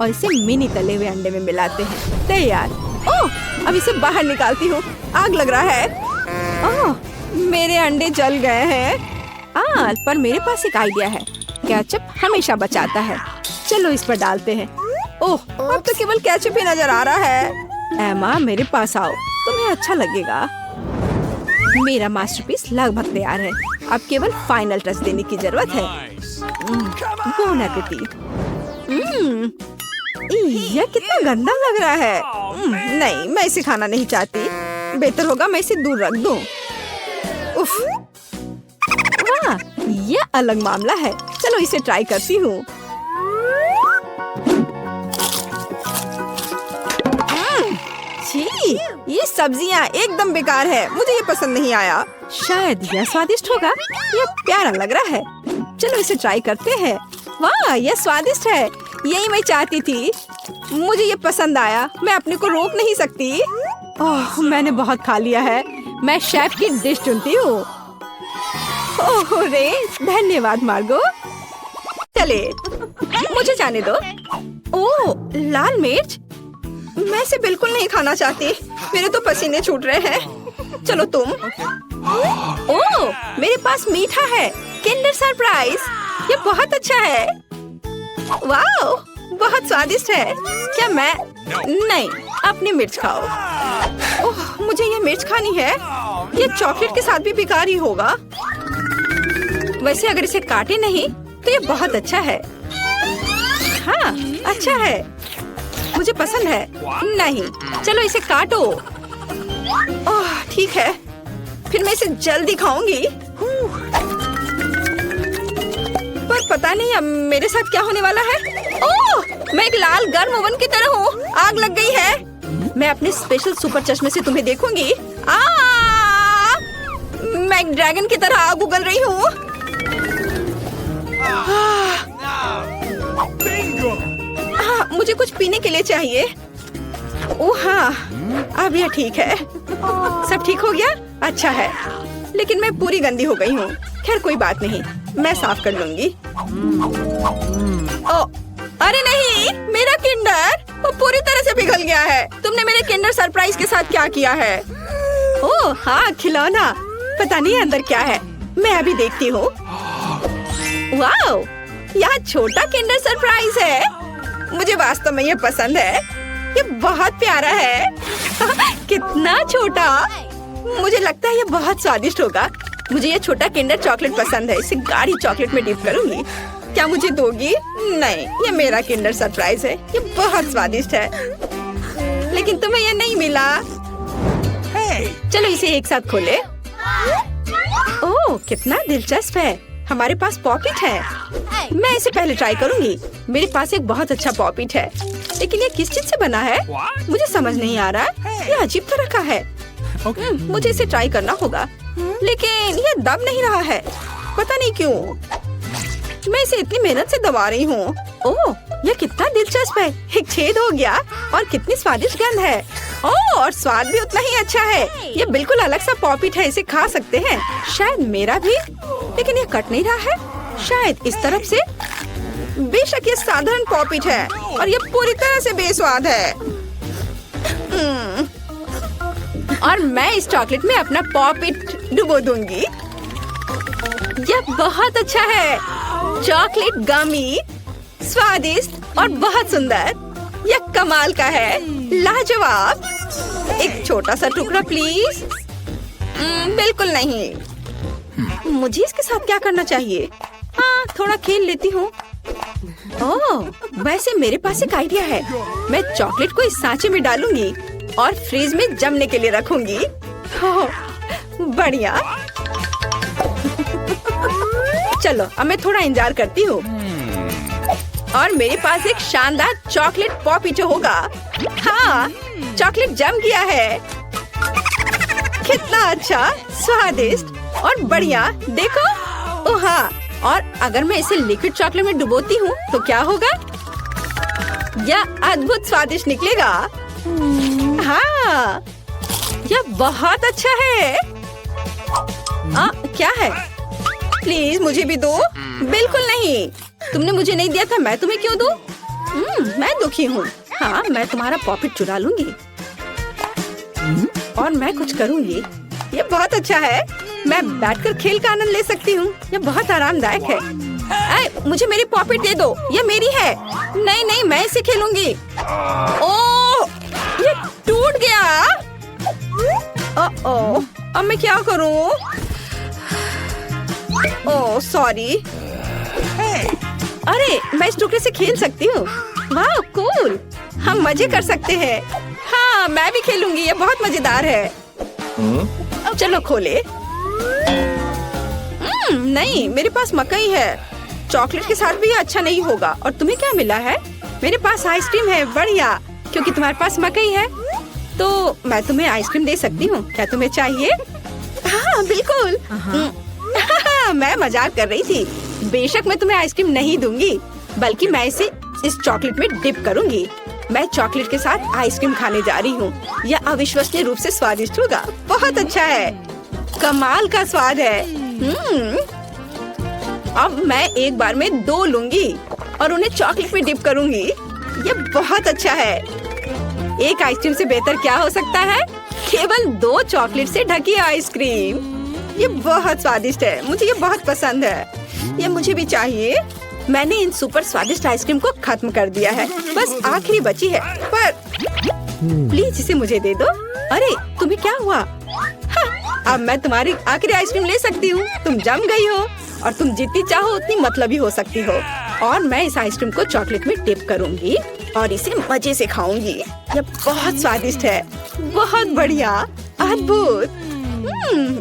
[SPEAKER 1] और इसे मिनी तले हुए अंडे में मिलाते हैं। तैयार। ओह अब इसे बाहर निकालती हूँ। आग लग रहा है। ओह मेरे अंडे जल गए हैं। पर मेरे पास एक आइडिया है। केचप हमेशा बचाता है। चलो इस पर डालते हैं। ओह अब तो केवल केचप ही नजर आ रहा है। एमा मेरे पास आओ, तुम्हें अच्छा लगेगा। मेरा मास्टरपीस लगभग तैयार है। अब केवल फाइनल टच देने की जरूरत है। Bone appétit. यह कितना गंदा लग रहा है। नहीं मैं इसे खाना नहीं चाहती। बेहतर होगा मैं इसे दूर रख दूं। उफ, वाह यह अलग मामला है। चलो इसे ट्राई करती हूँ। ये सब्जियाँ एकदम बेकार है। मुझे ये पसंद नहीं आया। शायद यह स्वादिष्ट होगा। यह प्यारा लग रहा है। चलो इसे ट्राई करते हैं। वाह यह स्वादिष्ट है। यही मैं चाहती थी। मुझे ये पसंद आया। मैं अपने को रोक नहीं सकती। ओह मैंने बहुत खा लिया है। मैं शेफ की डिश चुनती हूँ। ओह रे धन्यवाद मार्गो। चले मुझे जाने दो। ओह लाल मिर्च। मैं इसे बिल्कुल नहीं खाना चाहती। मेरे तो पसीने छूट रहे हैं। चलो तुम। ओह मेरे पास मीठा है। Kinder surprise. ये बहुत अच्छा है। वाओ बहुत स्वादिष्ट है। क्या मैं नहीं अपनी मिर्च खाओ। ओह मुझे ये मिर्च खानी है। ये चॉकलेट के साथ भी बेकार ही होगा। वैसे अगर इसे काटे नहीं तो ये बहुत अच्छा है। हाँ अच्छा है। मुझे पसंद है। नहीं चलो इसे काटो। ओह ठीक है। फिर मैं इसे जल्दी खाऊंगी। पर पता नहीं अब मेरे साथ क्या होने वाला है। ओह मैं एक लाल गर्म ओवन की तरह हूँ। आग लग गई है। मैं अपने स्पेशल सुपर चश्मे से तुम्हें देखूंगी। मैं एक ड्रैगन की तरह आग उगल रही हूँ। मुझे कुछ पीने के लिए चाहिए। ओह हाँ अब यह ठीक है। सब ठीक हो गया। अच्छा है लेकिन मैं पूरी गंदी हो गई हूँ। खैर कोई बात नहीं मैं साफ कर लूंगी। ओ अरे नहीं मेरा किंडर वो पूरी तरह से पिघल गया है। तुमने मेरे किंडर सरप्राइज के साथ क्या किया है? ओह हाँ खिलौना। पता नहीं अंदर क्या है। मैं अभी देखती हूँ। वाओ यहाँ छोटा किंडर सरप्राइज है। मुझे वास्तव में ये पसंद है। ये बहुत प्यारा है। कितना छोटा। मुझे लगता है ये बहुत स्वादिष्ट होगा। मुझे ये छोटा किंडर चॉकलेट पसंद है। इसे गाढ़ी चॉकलेट में डिप करूंगी। क्या मुझे दोगी? नहीं ये मेरा किंडर सरप्राइज है। ये बहुत स्वादिष्ट है लेकिन तुम्हें ये नहीं मिला। चलो इसे एक साथ खोले। ओह कितना दिलचस्प है। हमारे पास पॉकेट है। मैं इसे पहले ट्राई करूंगी। मेरे पास एक बहुत अच्छा पॉकेट है लेकिन ये किस चीज से बना है मुझे समझ नहीं आ रहा। ये अजीब तरह का है। मुझे इसे ट्राई करना होगा लेकिन ये दब नहीं रहा है। पता नहीं क्यों। मैं इसे इतनी मेहनत से दबा रही हूँ। ओह यह कितना दिलचस्प है। एक छेद हो गया और कितनी स्वादिष्ट गंध है। ओह और स्वाद भी उतना ही अच्छा है। ये बिल्कुल अलग सा पॉपिट है। इसे खा सकते हैं। शायद मेरा भी लेकिन ये कट नहीं रहा है। शायद इस तरफ से। बेशक ये साधारण पॉपिट है और ये पूरी तरह से बेस्वाद है। और मैं इस चॉकलेट में अपना पॉपिट डुबो दूंगी। यह बहुत अच्छा है। चॉकलेट गमी स्वादिष्ट और बहुत सुंदर। यह कमाल का है। लाजवाब। एक छोटा सा टुकड़ा प्लीज। बिल्कुल नहीं। मुझे इसके साथ क्या करना चाहिए? हाँ थोड़ा खेल लेती हूँ। ओह, वैसे मेरे पास एक आइडिया है। मैं चॉकलेट को इस सांचे में डालूंगी और फ्रीज में जमने के लिए रखूंगी। ओह, बढ़िया। चलो अब मैं थोड़ा इंतजार करती हूँ और मेरे पास एक शानदार चॉकलेट पॉपिटो होगा। हाँ, चॉकलेट जम गया है। कितना अच्छा, स्वादिष्ट और बढ़िया। देखो, ओह हाँ, और अगर मैं इसे लिक्विड चॉकलेट में डुबोती हूँ तो क्या होगा? यह अद्भुत स्वादिष्ट निकलेगा। हाँ, यह बहुत अच्छा है। क्या है? प्लीज मुझे भी दो। बिल्कुल नहीं, तुमने मुझे नहीं दिया था, मैं तुम्हें क्यों दूं? मैं दुखी हूँ। हाँ, मैं तुम्हारा पॉपिट चुरा लूंगी और मैं कुछ करूंगी। ये बहुत अच्छा है। मैं बैठकर खेल का आनंद ले सकती हूँ। ये बहुत आरामदायक है। मुझे मेरी पॉपिट दे दो, ये मेरी है। नहीं नहीं, मैं इसे खेलूंगी। ओह, ये टूट गया। ओह, अब मैं क्या करूँ? Oh sorry. अरे, मैं इस टुकड़े से खेल सकती हूँ। वाह, कूल। हम मजे कर सकते हैं। हाँ, मैं भी खेलूंगी। ये बहुत मजेदार है। चलो खोले। नहीं, मेरे पास मकई है। चॉकलेट के साथ भी अच्छा नहीं होगा। और तुम्हें क्या मिला है? मेरे पास आइसक्रीम है। बढ़िया, क्योंकि तुम्हारे पास मकई है तो मैं तुम्हें आइसक्रीम दे सकती हूँ। क्या तुम्हें चाहिए? हाँ बिल्कुल। मैं मजाक कर रही थी। बेशक मैं तुम्हें आइसक्रीम नहीं दूंगी, बल्कि मैं इसे इस चॉकलेट में डिप करूंगी। मैं चॉकलेट के साथ आइसक्रीम खाने जा रही हूँ। यह अविश्वसनीय रूप से स्वादिष्ट होगा। बहुत अच्छा है, कमाल का स्वाद है। अब मैं एक बार में 2 लूंगी और उन्हें चॉकलेट में डिप करूंगी। यह बहुत अच्छा है। एक आइसक्रीम से बेहतर क्या हो सकता है? केवल 2 चॉकलेट से ढकी आइसक्रीम। ये बहुत स्वादिष्ट है। मुझे ये बहुत पसंद है। ये मुझे भी चाहिए। मैंने इन सुपर स्वादिष्ट आइसक्रीम को खत्म कर दिया है। बस आखिरी बची है, पर प्लीज इसे मुझे दे दो। अरे, तुम्हें क्या हुआ? हाँ, अब मैं तुम्हारी आखिरी आइसक्रीम ले सकती हूँ। तुम जम गई हो और तुम जितनी चाहो उतनी मतलबी हो सकती हो। और मैं इस आइसक्रीम को चॉकलेट में डिप करूंगी और इसे मजे से खाऊंगी। यह बहुत स्वादिष्ट है। बहुत बढ़िया, अद्भुत।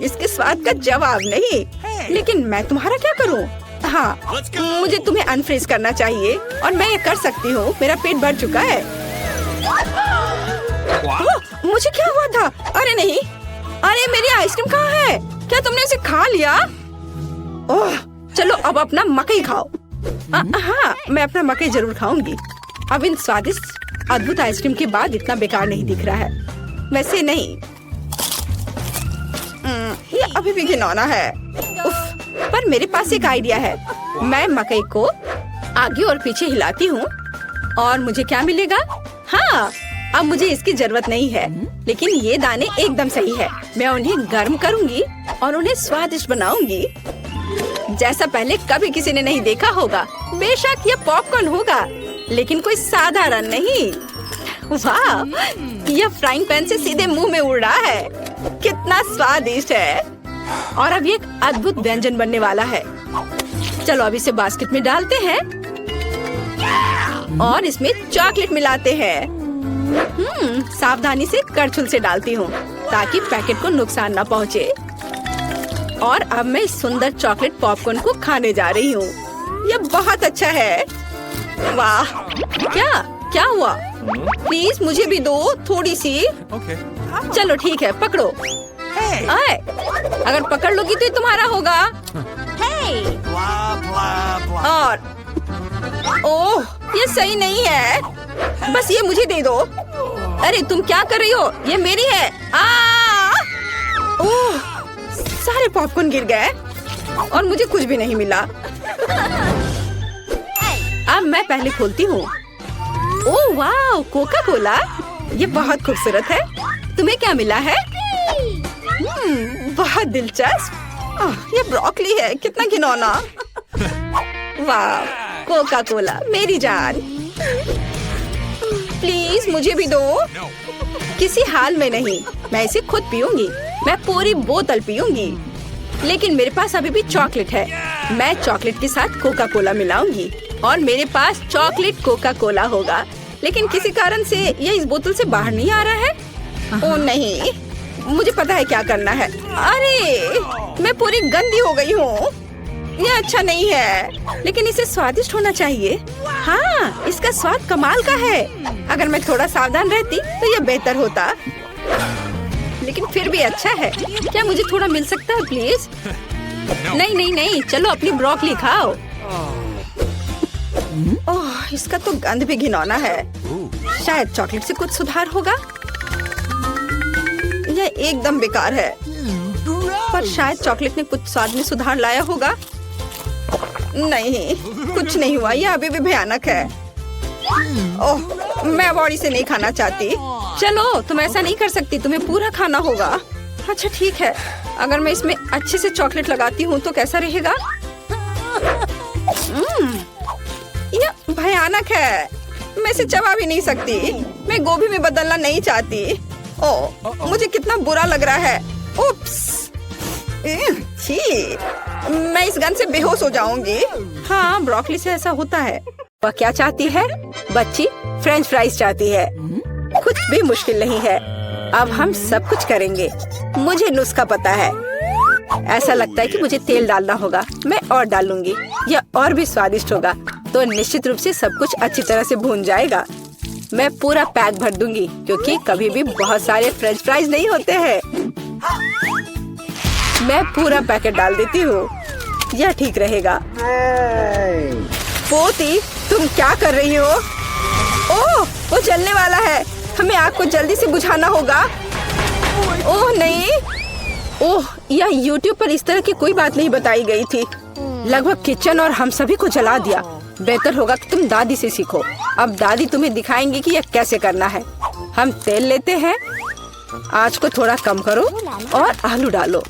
[SPEAKER 1] इसके स्वाद का जवाब नहीं। लेकिन मैं तुम्हारा क्या करूं? हाँ, मुझे तुम्हें अनफ्रीज करना चाहिए और मैं ये कर सकती हूँ। मेरा पेट भर चुका है। मुझे क्या हुआ था? अरे नहीं, अरे मेरी आइसक्रीम कहाँ है? क्या तुमने उसे खा लिया? ओह, चलो अब अपना मकई खाओ। हाँ, मैं अपना मकई जरूर खाऊंगी। अब इन स्वादिष्ट अद्भुत आइसक्रीम के बाद इतना बेकार नहीं दिख रहा है। वैसे नहीं, ये अभी भी घिनौना है। उफ, पर मेरे पास एक आइडिया है। मैं मकई को आगे और पीछे हिलाती हूँ और मुझे क्या मिलेगा? हाँ, अब मुझे इसकी जरूरत नहीं है, लेकिन ये दाने एकदम सही है। मैं उन्हें गर्म करूंगी और उन्हें स्वादिष्ट बनाऊंगी, जैसा पहले कभी किसी ने नहीं देखा होगा। बेशक ये पॉपकॉर्न होगा, लेकिन कोई साधारण नहीं। वाह, यह फ्राइंग पैन से सीधे मुंह में उड़ रहा है। कितना स्वादिष्ट है। और अब ये एक अद्भुत व्यंजन बनने वाला है। चलो अब इसे बास्केट में डालते हैं और इसमें चॉकलेट मिलाते हैं। सावधानी से करछुल से डालती हूँ ताकि पैकेट को नुकसान ना पहुँचे। और अब मैं इस सुंदर चॉकलेट पॉपकॉर्न को खाने जा रही हूँ। यह बहुत अच्छा है। वाह, क्या हुआ? प्लीज मुझे भी दो थोड़ी सी। चलो ठीक है, पकड़ो। आए, अगर पकड़ लोगी तो ये तुम्हारा होगा। और ओह, ये सही नहीं है। बस ये मुझे दे दो। अरे तुम क्या कर रही हो? ये मेरी है। ओह, सारे पॉपकॉर्न गिर गए और मुझे कुछ भी नहीं मिला। अब मैं पहले खोलती हूँ। ओह वाह, कोका कोला। ये बहुत खूबसूरत है। तुम्हें क्या मिला है? बहुत दिलचस्प। ये ब्रोकली है। कितना घिनौना। वाह, कोका कोला मेरी जान। प्लीज मुझे भी दो। किसी हाल में नहीं, मैं इसे खुद पीऊंगी। मैं पूरी बोतल पीऊंगी। लेकिन मेरे पास अभी भी चॉकलेट है। मैं चॉकलेट के साथ कोका कोला मिलाऊंगी और मेरे पास चॉकलेट कोका कोला होगा, लेकिन किसी कारण से ये इस बोतल से बाहर नहीं आ रहा है। ओह नहीं, मुझे पता है क्या करना है। अरे मैं पूरी गंदी हो गई हूँ। ये अच्छा नहीं है, लेकिन इसे स्वादिष्ट होना चाहिए। हाँ, इसका स्वाद कमाल का है। अगर मैं थोड़ा सावधान रहती तो यह बेहतर होता, लेकिन फिर भी अच्छा है। क्या मुझे थोड़ा मिल सकता है प्लीज? नहीं नहीं नहीं, चलो अपनी ब्रोकली खाओ। ओह, इसका तो गंध भी घिनौना है। शायद चॉकलेट से कुछ सुधार होगा। यह एकदम बेकार है, पर शायद चॉकलेट ने कुछ स्वाद में सुधार लाया होगा। नहीं, कुछ नहीं हुआ। यह अभी भी भयानक है। ओह, मैं अब और इसे नहीं खाना चाहती। चलो, तुम ऐसा नहीं कर सकती, तुम्हें पूरा खाना होगा। अच्छा ठीक है, अगर मैं इसमें अच्छे से चॉकलेट लगाती हूँ तो कैसा रहेगा? यह भयानक है, मैं इसे चबा भी नहीं सकती। मैं गोभी में बदलना नहीं चाहती। ओह, मुझे कितना बुरा लग रहा है। उप्स, छी, मैं इस गंध से बेहोश हो जाऊंगी। हाँ, ब्रोकली से ऐसा होता है। वह क्या चाहती है? बच्ची फ्रेंच फ्राइज चाहती है। कुछ भी मुश्किल नहीं है, अब हम सब कुछ करेंगे। मुझे नुस्खा पता है। ऐसा लगता है कि मुझे तेल डालना होगा। मैं और डालूंगी, यह और भी स्वादिष्ट होगा। तो निश्चित रूप से सब कुछ अच्छी तरह से भून जाएगा। मैं पूरा पैक भर दूंगी, क्योंकि कभी भी बहुत सारे फ्रेंच फ्राइज नहीं होते हैं। मैं पूरा पैकेट डाल देती हूँ, यह ठीक रहेगा। पोती, तुम क्या कर रही हो? ओह, वो जलने वाला है। हमें आग को जल्दी से बुझाना होगा। ओह नहीं, ओह, यह YouTube पर इस तरह की कोई बात नहीं बताई गई थी। लगभग किचन और हम सभी को जला दिया। बेहतर होगा कि तुम दादी से सीखो। अब दादी तुम्हें दिखाएंगी कि यह कैसे करना है। हम तेल लेते हैं, आंच को थोड़ा कम करो और आलू डालो,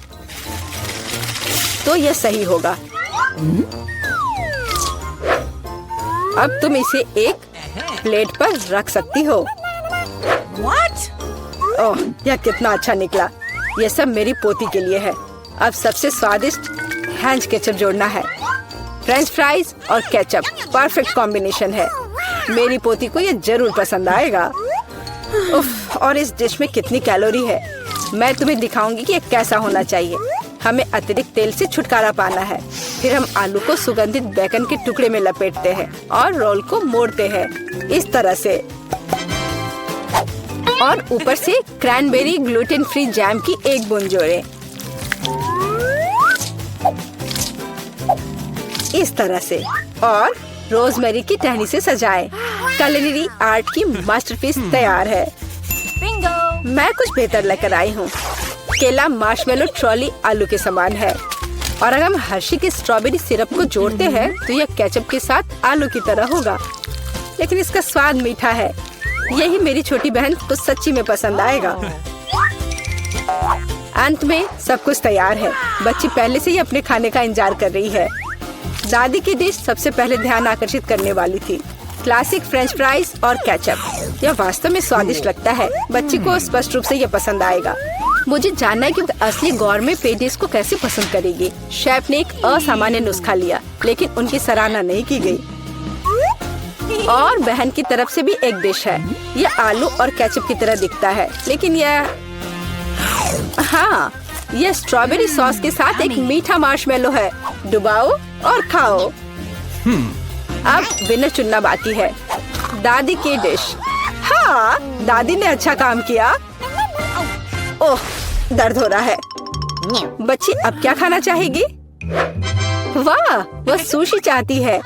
[SPEAKER 1] तो यह सही होगा। अब तुम इसे एक प्लेट पर रख सकती हो। ओह, यह कितना अच्छा निकला। यह सब मेरी पोती के लिए है। अब सबसे स्वादिष्ट हैंच केचप जोड़ना है। फ्रेंच फ्राइज और केचप परफेक्ट कॉम्बिनेशन है। मेरी पोती को यह जरूर पसंद आएगा। उफ, और इस डिश में कितनी कैलोरी है। मैं तुम्हें दिखाऊंगी कि यह कैसा होना चाहिए। हमें अतिरिक्त तेल से छुटकारा पाना है। फिर हम आलू को सुगंधित बेकन के टुकड़े में लपेटते हैं और रोल को मोड़ते हैं इस तरह से, और ऊपर से क्रैनबेरी ग्लूटेन फ्री जैम की एक बूंद जोड़ें। इस तरह से, और रोजमेरी की टहनी से सजाएं। culinary आर्ट की मास्टरपीस तैयार है। बिंगो! मैं कुछ बेहतर लेकर आई हूँ। केला मार्शमेलो ट्रॉली आलू के समान है, और अगर हम हर्शी के स्ट्रॉबेरी सिरप को जोड़ते हैं तो यह केचप के साथ आलू की तरह होगा, लेकिन इसका स्वाद मीठा है। यही मेरी छोटी बहन को सच्ची में पसंद आएगा। अंत में सब कुछ तैयार है। बच्ची पहले से ही अपने खाने का इंतजार कर रही है। दादी की डिश सबसे पहले ध्यान आकर्षित करने वाली थी। क्लासिक फ्रेंच फ्राइज और केचप। यह वास्तव में स्वादिष्ट लगता है। बच्ची को स्पष्ट रूप से यह पसंद आएगा। मुझे जानना है कि असली गौरमे पेडिस को कैसे पसंद करेगी। शेफ ने एक असामान्य नुस्खा लिया, लेकिन उनकी सराहना नहीं की गई। और बहन की तरफ से भी एक डिश है। यह आलू और केचप की तरह दिखता है, लेकिन हाँ, यह स्ट्रॉबेरी सॉस के साथ एक मीठा मार्शमेलो है। डुबाओ और खाओ। अब विनर चुनना बाकी है। दादी की डिश। हाँ, दादी ने अच्छा काम किया। ओह, दर्द हो रहा है। बच्ची अब क्या खाना चाहेगी? वाह, वह सुशी चाहती है।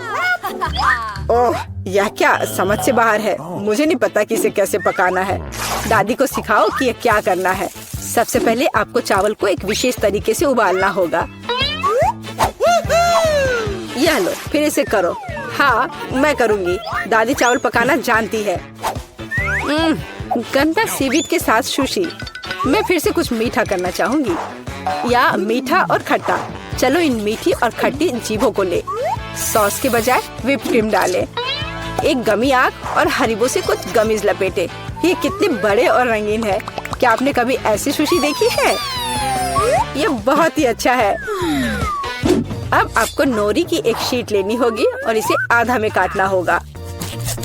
[SPEAKER 1] ओह, यह क्या समझ से बाहर है। मुझे नहीं पता कि इसे कैसे पकाना है। दादी को सिखाओ कि यह क्या करना है। सबसे पहले आपको चावल को एक विशेष तरीके से उबालना होगा। यह लो, फिर इसे करो। हाँ, मैं करूँगी। दादी चावल पकाना जानती है। गंदा सीवीड के साथ सुशी। मैं फिर से कुछ मीठा करना चाहूँगी, या मीठा और खट्टा। चलो इन मीठी और खट्टी जीभों को ले। सॉस के बजाय व्हिप क्रीम डालें। एक गमी आग और हरीबो से कुछ गमीज लपेटे। ये कितने बड़े और रंगीन है। क्या आपने कभी ऐसी सुशी देखी है? ये बहुत ही अच्छा है। अब आपको नोरी की एक शीट लेनी होगी और इसे आधा में काटना होगा।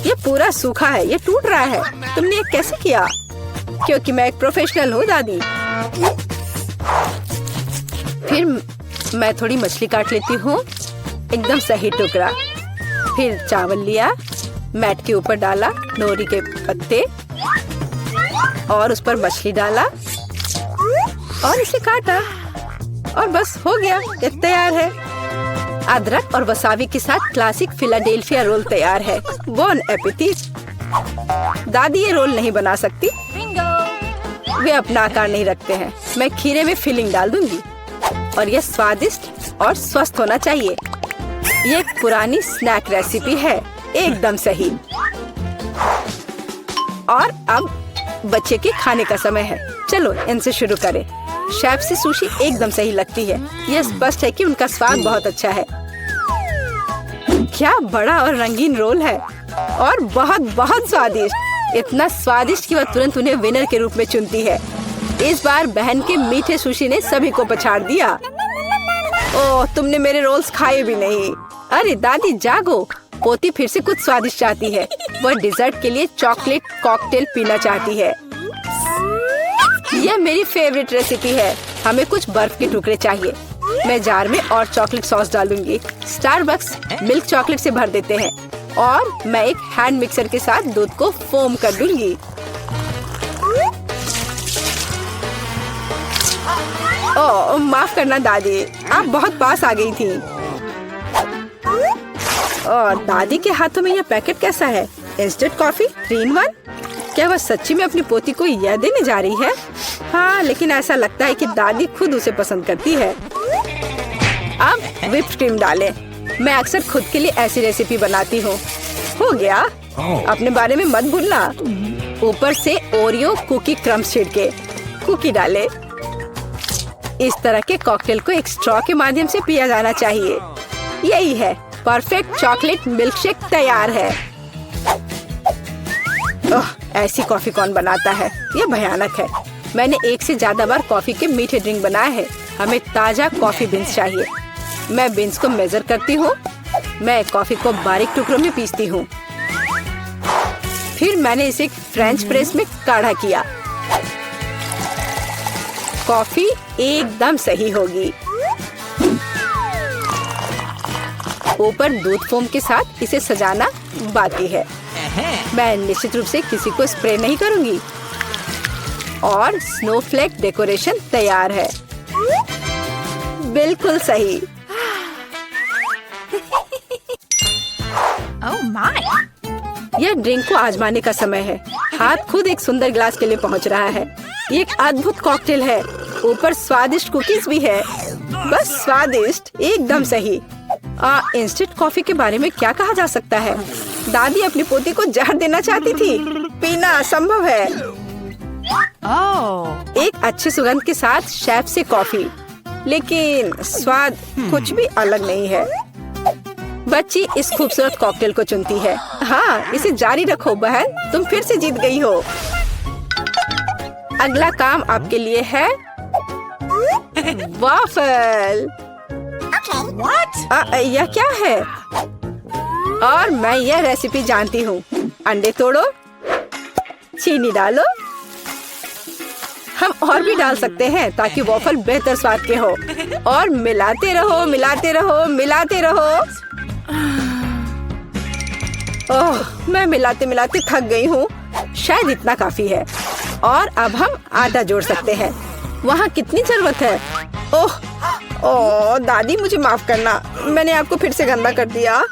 [SPEAKER 1] ये पूरा सूखा है, ये टूट रहा है। तुमने ये कैसे किया? क्योंकि मैं एक प्रोफेशनल हूँ दादी। फिर मैं थोड़ी मछली काट लेती हूँ, एकदम सही टुकड़ा। फिर चावल लिया, मैट के ऊपर डाला नोरी के पत्ते और उस पर मछली डाला और इसे काटा और बस हो गया, ये तैयार है। अदरक और वसाबी के साथ क्लासिक फिलाडेल्फिया रोल तैयार है। बॉन एपेटिट। दादी ये रोल नहीं बना सकती, वे अपना आकार नहीं रखते हैं। मैं खीरे में फिलिंग डाल दूंगी और यह स्वादिष्ट और स्वस्थ होना चाहिए। ये एक पुरानी स्नैक रेसिपी है, एकदम सही। और अब बच्चे के खाने का समय है, चलो इनसे शुरू करें। शेफ से सुशी एकदम सही लगती है। यह स्पष्ट है कि उनका स्वाद बहुत अच्छा है। क्या बड़ा और रंगीन रोल है और बहुत बहुत स्वादिष्ट। इतना स्वादिष्ट कि वह तुरंत उन्हें विनर के रूप में चुनती है। इस बार बहन के मीठे सुशी ने सभी को पछाड़ दिया। ओह, तुमने मेरे रोल्स खाए भी नहीं। अरे दादी जागो, पोती फिर से कुछ स्वादिष्ट चाहती है। वह डिजर्ट के लिए चॉकलेट कॉकटेल पीना चाहती है। यह मेरी फेवरेट रेसिपी है। हमें कुछ बर्फ के टुकड़े चाहिए। मैं जार में और चॉकलेट सॉस डालूंगी। स्टारबक्स मिल्क चॉकलेट से भर देते हैं और मैं एक हैंड मिक्सर के साथ दूध को फोम कर दूंगी। ओह, माफ करना दादी, आप बहुत पास आ गई थी। और दादी के हाथों में यह पैकेट कैसा है? Instant coffee 3 in 1। क्या वह सच्ची में अपनी पोती को यह देने जा रही है? हाँ, लेकिन ऐसा लगता है कि दादी खुद उसे पसंद करती है। अब व्हिप्ड क्रीम डालें। मैं अक्सर खुद के लिए ऐसी रेसिपी बनाती हूँ। हो गया, अपने बारे में मत भूलना। ऊपर से ओरियो कुकी क्रम्स छिड़के, कुकी डाले। इस तरह के कॉकटेल को एक स्ट्रॉ के माध्यम से पिया जाना चाहिए। यही है, परफेक्ट चॉकलेट मिल्कशेक तैयार है। ओह, ऐसी कॉफी कौन बनाता है? यह भयानक है। मैंने 1 से ज्यादा बार कॉफी के मीठे ड्रिंक बनाए हैं। हमें ताजा कॉफी बीन्स चाहिए। मैं बीन्स को मेजर करती हूँ। मैं कॉफी को बारीक टुकड़ों में पीसती हूँ। फिर मैंने इसे फ्रेंच प्रेस में काढ़ा किया। कॉफी एकदम सही होगी। ऊपर दूध फोम के साथ इसे सजाना बाकी है। मैं निश्चित रूप से किसी को स्प्रे नहीं करूंगी। और स्नोफ्लेक डेकोरेशन तैयार है। बिल्कुल सही।
[SPEAKER 2] Oh my!
[SPEAKER 1] यह ड्रिंक को आजमाने का समय है। हाथ खुद एक सुंदर ग्लास के लिए पहुंच रहा है। ये एक अद्भुत कॉकटेल है। ऊपर स्वादिष्ट कुकीज भी है। बस स्वादिष्ट, एकदम सही। इंस्टेंट कॉफी के बारे में क्या कहा जा सकता है? दादी अपनी पोती को जहर देना चाहती थी। पीना असंभव है।
[SPEAKER 2] Oh!
[SPEAKER 1] एक अच्छी सुगंध के साथ शेफ से कॉफी, लेकिन स्वाद कुछ भी अलग नहीं है। बच्ची इस खूबसूरत कॉकटेल को चुनती है। हाँ, इसे जारी रखो बहन, तुम फिर से जीत गई हो। अगला काम आपके लिए है वाफल।
[SPEAKER 2] What?
[SPEAKER 1] यह क्या है? और मैं यह रेसिपी जानती हूँ। अंडे तोड़ो, चीनी डालो। हम और भी डाल सकते हैं ताकि वॉफल बेहतर स्वाद के हो। और मिलाते रहो, मिलाते रहो, मिलाते रहो। ओह, मैं मिलाते मिलाते थक गई हूँ। शायद इतना काफी है। और अब हम आटा जोड़ सकते हैं। वहाँ कितनी जरूरत है? ओह, ओह दादी, मुझे माफ करना, मैंने आपको फिर से गंदा कर दिया।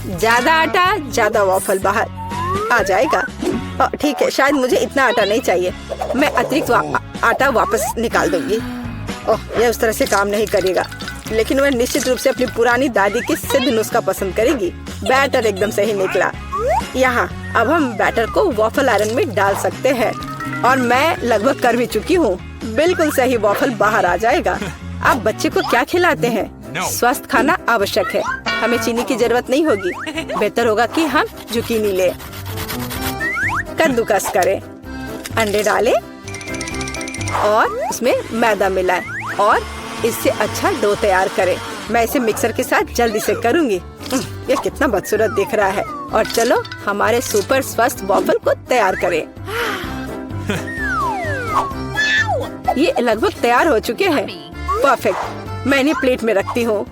[SPEAKER 1] ज्यादा आटा, ज्यादा वॉफल बाहर आ जाएगा। ठीक है, शायद मुझे इतना आटा नहीं चाहिए। मैं अतिरिक्त आटा वापस निकाल दूंगी। ओह, यह उस तरह से काम नहीं करेगा, लेकिन वह निश्चित रूप से अपनी पुरानी दादी की सिद्ध नुस्खा पसंद करेगी। बैटर एकदम सही निकला। यहाँ अब हम बैटर को वॉफल आयरन में डाल सकते हैं और मैं लगभग कर भी चुकी हूँ। बिल्कुल सही वॉफल बाहर आ जाएगा। अब बच्चे को क्या खिलाते हैं? स्वस्थ खाना आवश्यक है। हमें चीनी की जरूरत नहीं होगी। बेहतर होगा कि हम जुकीनी ले। कद्दूकस करें, अंडे डालें और उसमें मैदा मिलाएं और इससे अच्छा डो तैयार करें। मैं इसे मिक्सर के साथ जल्दी से करूँगी। ये कितना बदसूरत दिख रहा है। और चलो हमारे सुपर स्वस्थ वॉफल को तैयार करें। ये लगभग तैयार हो चुके हैं। परफेक्ट। मैं इन्हें प्लेट में रखती हूँ।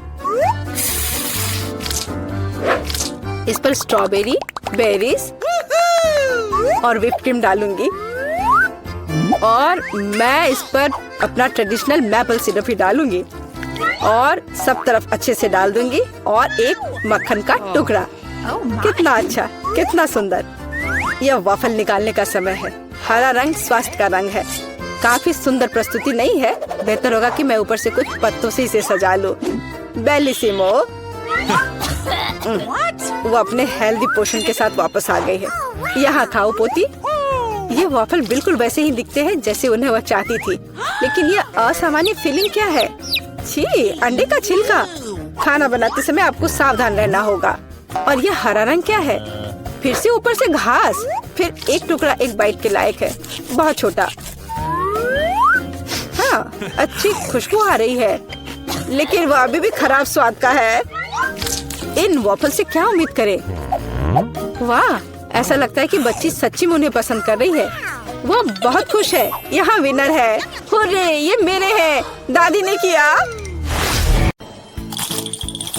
[SPEAKER 1] इस पर स्ट्रॉबेरी, बेरीज और व्हिप क्रीम डालूंगी और मैं इस पर अपना ट्रेडिशनल मैपल सिरप ही डालूंगी और सब तरफ अच्छे से डाल दूंगी और एक मक्खन का टुकड़ा। कितना अच्छा, कितना सुंदर। यह वॉफल निकालने का समय है। हरा रंग स्वास्थ्य का रंग है। काफी सुंदर प्रस्तुति नहीं है? बेहतर होगा कि मैं ऊपर से कुछ पत्तों से इसे सजा लूं। बेलिसिमो। वो अपने हेल्दी पोषण के साथ वापस आ गई है। यहाँ खाओ पोती। ये वॉफल बिल्कुल वैसे ही दिखते हैं जैसे उन्हें वह चाहती थी, लेकिन ये असामान्य फीलिंग क्या है? छी, अंडे का छिलका। खाना बनाते समय आपको सावधान रहना होगा। और ये हरा रंग क्या है? फिर से ऊपर से घास। फिर एक टुकड़ा एक बाइट के लायक है, बहुत छोटा। हाँ, अच्छी खुशबू आ रही है, लेकिन वो अभी भी खराब स्वाद का है। इन वॉफल से क्या उम्मीद करें? वाह, ऐसा लगता है कि बच्ची सच्ची में उन्हें पसंद कर रही है। वो बहुत खुश है। यहाँ विनर है। हुर्रे, ये मेरे हैं। दादी ने किया।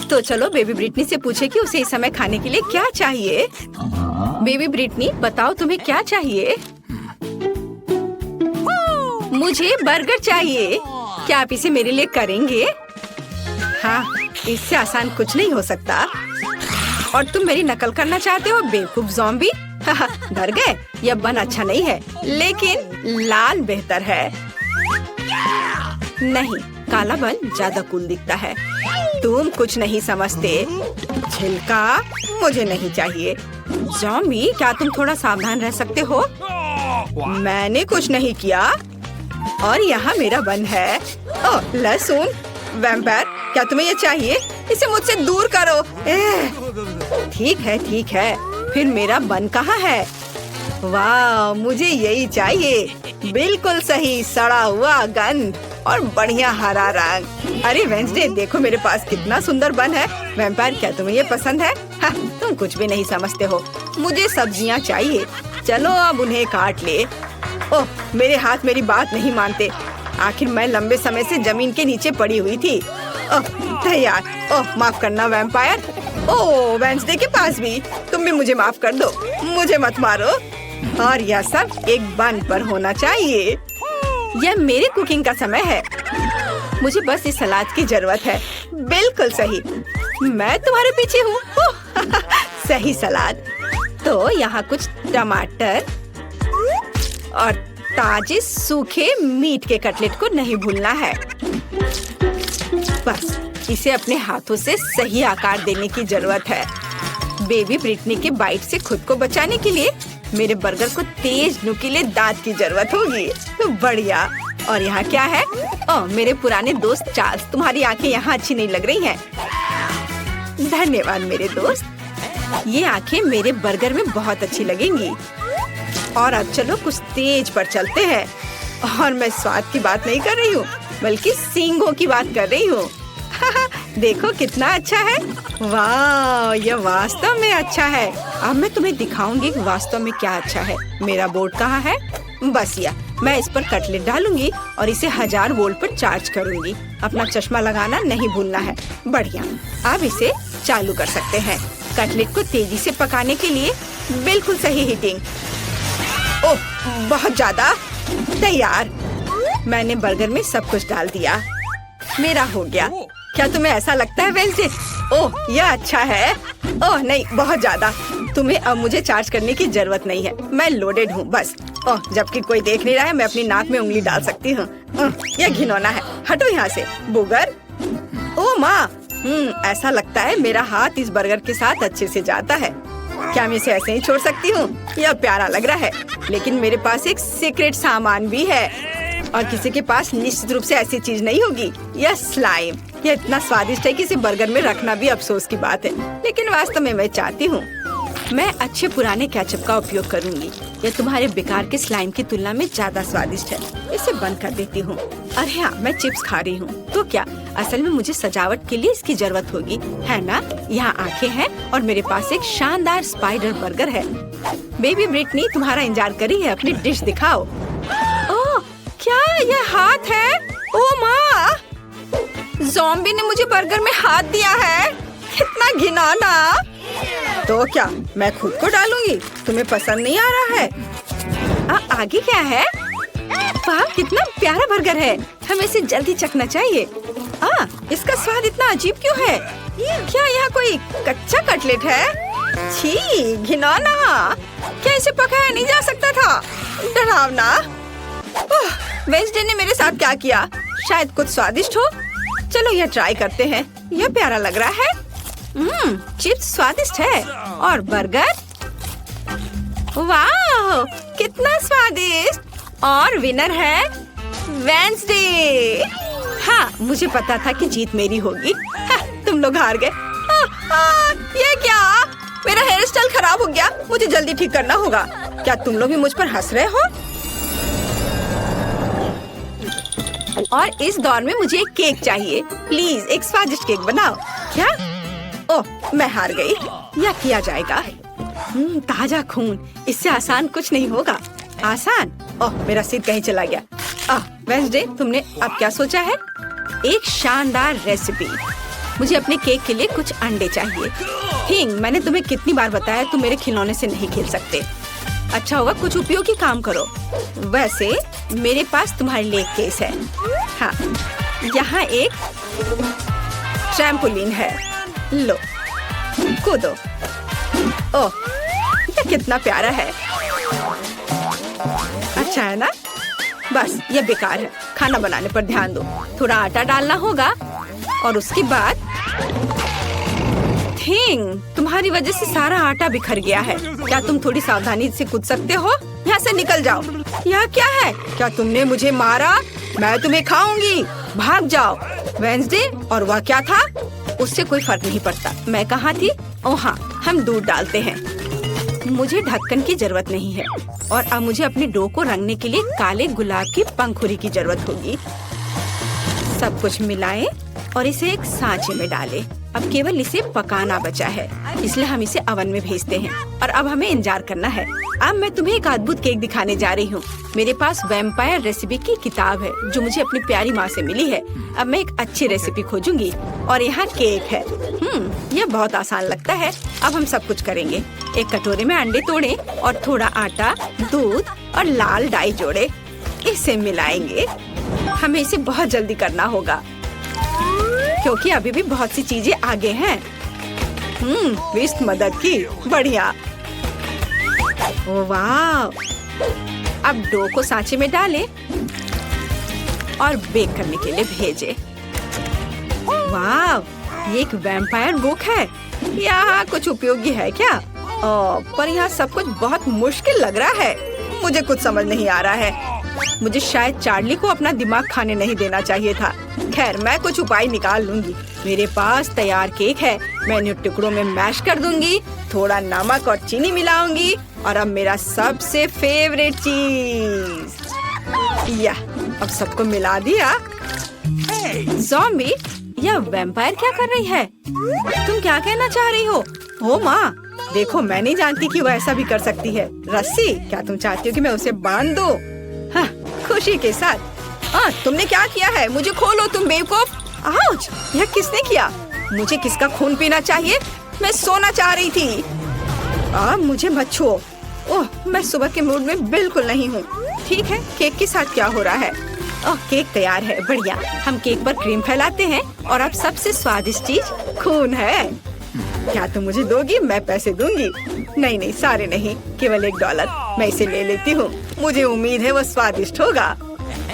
[SPEAKER 1] तो चलो बेबी ब्रिटनी से पूछे कि उसे इस समय खाने के लिए क्या चाहिए। बेबी ब्रिटनी, बताओ तुम्हें क्या चाहिए? मुझे बर्गर चाहिए। क्या आप इसे मेरे लिए करेंगे? हाँ, इससे आसान कुछ नहीं हो सकता। और तुम मेरी नकल करना चाहते हो बेवकूफ ज़ॉम्बी? डर गए? यह बन अच्छा नहीं है, लेकिन लाल बेहतर है। नहीं, काला बन ज्यादा कूल दिखता है। तुम कुछ नहीं समझते। छिलका मुझे नहीं चाहिए। ज़ॉम्बी, क्या तुम थोड़ा सावधान रह सकते हो? मैंने कुछ नहीं किया। और यहाँ मेरा बन है। ओह, लहसुन। वैम्पायर, क्या तुम्हें ये चाहिए? इसे मुझसे दूर करो। ठीक है, ठीक है। फिर मेरा बन कहाँ है? वाह, मुझे यही चाहिए। बिल्कुल सही, सड़ा हुआ गंध और बढ़िया हरा रंग। अरे वेंसडे, देखो मेरे पास कितना सुंदर बन है। वैम्पायर, क्या तुम्हें ये पसंद है? हाँ, तुम कुछ भी नहीं समझते हो। मुझे सब्जियाँ चाहिए। चलो अब उन्हें काट ले। ओह, मेरे हाथ मेरी बात नहीं मानते। आखिर मैं लंबे समय से जमीन के नीचे पड़ी हुई थी। ओह, तैयार। ओह, माफ करना वैम्पायर। ओह, वेंसडे के पास भी। तुम भी मुझे माफ कर दो। मुझे मत मारो। और यह सब एक बन पर होना चाहिए। यह मेरे कुकिंग का समय है। मुझे बस इस सलाद की जरूरत है। बिल्कुल सही, मैं तुम्हारे पीछे हूँ। सही सलाद। तो यहाँ कुछ टमाटर और ताजे सूखे मीट के कटलेट को नहीं भूलना है। बस इसे अपने हाथों से सही आकार देने की जरूरत है। बेबी ब्रिटनी के बाइट से खुद को बचाने के लिए मेरे बर्गर को तेज नुकीले दांत की जरूरत होगी। तो बढ़िया। और यहाँ क्या है? ओह, मेरे पुराने दोस्त चार्ल्स, तुम्हारी आंखें यहाँ अच्छी नहीं लग रही हैं। धन्यवाद मेरे दोस्त। ये आंखें मेरे बर्गर में बहुत अच्छी लगेंगी। और अब चलो कुछ तेज पर चलते हैं। और मैं स्वाद की बात नहीं कर रही हूँ, बल्कि सींगों की बात कर रही हूँ। देखो कितना अच्छा है। वाह, यह वास्तव में अच्छा है। अब मैं तुम्हें दिखाऊंगी कि वास्तव में क्या अच्छा है। मेरा बोर्ड कहाँ है? बस यह। मैं इस पर कटलेट डालूंगी और इसे 1000 वोल्ट पर चार्ज करूंगी। अपना चश्मा लगाना नहीं भूलना है। बढ़िया। अब इसे चालू कर सकते हैं। कटलेट को तेजी से पकाने के लिए बिल्कुल सही हीटिंग। ओह, बहुत ज्यादा। तैयार। मैंने बर्गर में सब कुछ डाल दिया। मेरा हो गया। क्या तुम्हें ऐसा लगता है वेंसडे? ओह, यह अच्छा है। ओह नहीं, बहुत ज्यादा। तुम्हें अब मुझे चार्ज करने की जरूरत नहीं है। मैं लोडेड हूँ बस। ओह, जबकि कोई देख नहीं रहा है, मैं अपनी नाक में उंगली डाल सकती हूँ। यह घिनौना है। हटो यहाँ से बुगर। ओह माँ, ऐसा लगता है मेरा हाथ इस बर्गर के साथ अच्छे से जाता है। क्या मैं इसे ऐसे ही छोड़ सकती हूँ? यह प्यारा लग रहा है, लेकिन मेरे पास एक सीक्रेट सामान भी है और किसी के पास निश्चित रूप से ऐसी चीज नहीं होगी। यह स्लाइम। यह इतना स्वादिष्ट है कि इसे बर्गर में रखना भी अफसोस की बात है, लेकिन वास्तव में मैं चाहती हूँ। मैं अच्छे पुराने केचप का उपयोग करूंगी। यह तुम्हारे बेकार के स्लाइम की तुलना में ज्यादा स्वादिष्ट है। इसे बंद कर देती हूँ। अरे हाँ, मैं चिप्स खा रही हूँ तो क्या, असल में मुझे सजावट के लिए इसकी जरूरत होगी, है ना? यहाँ आंखें हैं और मेरे पास एक शानदार स्पाइडर बर्गर है। बेबी ब्रिटनी तुम्हारा इंतजार कर रही है, अपनी डिश दिखाओ। ओह, क्या यह हाथ है? ओह माँ, ज़ॉम्बी ने मुझे बर्गर में हाथ दिया है। कितना घिनौना। तो क्या, मैं खुद को डालूंगी? तुम्हें पसंद नहीं आ रहा है? आगे क्या है? वाह, कितना प्यारा बर्गर है। हमें इसे जल्दी चखना चाहिए। इसका स्वाद इतना अजीब क्यों है? क्या यहाँ कोई कच्चा कटलेट है? छी, घिनौना। क्या इसे पकाया नहीं जा सकता था? डरावना। वेंसडे ने मेरे साथ क्या किया? शायद कुछ स्वादिष्ट हो। चलो यह ट्राई करते हैं। यह प्यारा लग रहा है। चिप्स स्वादिष्ट है और बर्गर, वाह कितना स्वादिष्ट। और विनर है वेंसडे। हाँ, मुझे पता था कि जीत मेरी होगी। हाँ, तुम लोग हार गए। ये क्या? मेरा हेयर स्टाइल खराब हो गया। मुझे जल्दी ठीक करना होगा। क्या तुम लोग भी मुझ पर हंस रहे हो? और इस दौर में मुझे एक केक चाहिए। प्लीज एक स्वादिष्ट केक बनाओ। क्या? ओह, मैं हार गई। यह किया जाएगा। ताजा खून, इससे आसान कुछ नहीं होगा। आसान? ओह, मेरा सिर कहीं चला गया। वेंसडे, तुमने अब क्या सोचा है? एक शानदार रेसिपी। मुझे अपने केक के लिए कुछ अंडे चाहिए। थिंग, मैंने तुम्हें कितनी बार बताया तुम मेरे खिलौने से नहीं खेल सकते। अच्छा होगा कुछ उपयोगी काम करो। वैसे मेरे पास तुम्हारे लिए एक केस है। हाँ, यहाँ एक ट्रैम्पोलिन है। लो, कूदो। ओह, ये कितना प्यारा है। अच्छा है ना? बस ये बेकार है। खाना बनाने पर ध्यान दो। थोड़ा आटा डालना होगा और उसके बाद थिंग, तुम्हारी वजह से सारा आटा बिखर गया है। क्या तुम थोड़ी सावधानी से कूद सकते हो? यहाँ से निकल जाओ। यह क्या है? क्या तुमने मुझे मारा? मैं तुम्हें खाऊंगी। भाग जाओ। वेंसडे, और वह क्या था? उससे कोई फर्क नहीं पड़ता। मैं कहाँ थी? ओह हाँ, हम दूध डालते हैं। मुझे ढक्कन की जरूरत नहीं है और अब मुझे अपने डो को रंगने के लिए काले गुलाब की पंखुड़ी की जरूरत होगी। सब कुछ मिलाएं और इसे एक सांचे में डालें। अब केवल इसे पकाना बचा है, इसलिए हम इसे ओवन में भेजते हैं। और अब हमें इंतजार करना है। अब मैं तुम्हें एक अद्भुत केक दिखाने जा रही हूँ। मेरे पास वैम्पायर रेसिपी की किताब है जो मुझे अपनी प्यारी माँ से मिली है। अब मैं एक अच्छी रेसिपी खोजूंगी और यहाँ केक है। यह बहुत आसान लगता है। अब हम सब कुछ करेंगे। एक कटोरे में अंडे तोड़ें और थोड़ा आटा, दूध और लाल डाई जोड़े। इसे मिलाएंगे। हमें इसे बहुत जल्दी करना होगा क्योंकि अभी भी बहुत सी चीजें आगे हैं। विस्ट मदद की। बढ़िया। ओह वाह। अब डो को सांचे में डालें और बेक करने के लिए भेजें। वाह, ये एक वैम्पायर बुक है। यहाँ कुछ उपयोगी है क्या? पर यहाँ सब कुछ बहुत मुश्किल लग रहा है। मुझे कुछ समझ नहीं आ रहा है। मुझे शायद चार्ली को अपना दिमाग खाने नहीं देना चाहिए था। खैर, मैं कुछ उपाय निकाल लूंगी। मेरे पास तैयार केक है। मैं इन्हें टुकड़ों में मैश कर दूंगी, थोड़ा नमक और चीनी मिलाऊंगी और अब मेरा सबसे फेवरेट चीज। अब सबको मिला दिया। ज़ॉम्बी, यह वैम्पायर क्या कर रही है? तुम क्या कहना चाह रही हो? ओ माँ, देखो, मैं नहीं जानती कि वो ऐसा भी कर सकती है। रस्सी, क्या तुम चाहती हो कि मैं उसे बांध दूं? हाँ, खुशी के साथ। तुमने क्या किया है? मुझे खोलो तुम बेवकूफ। आउच! यह किसने किया? मुझे किसका खून पीना चाहिए? मैं सोना चाह रही थी। मुझे मत छुओ। ओह, मैं सुबह के मूड में बिल्कुल नहीं हूँ। ठीक है, केक के साथ क्या हो रहा है? केक तैयार है। बढ़िया। हम केक पर क्रीम फैलाते हैं और अब सबसे स्वादिष्ट चीज खून है। क्या तुम मुझे दोगी? मैं पैसे दूंगी। नहीं, सारे नहीं, केवल $1। मैं इसे ले लेती हूँ। मुझे उम्मीद है वो स्वादिष्ट होगा।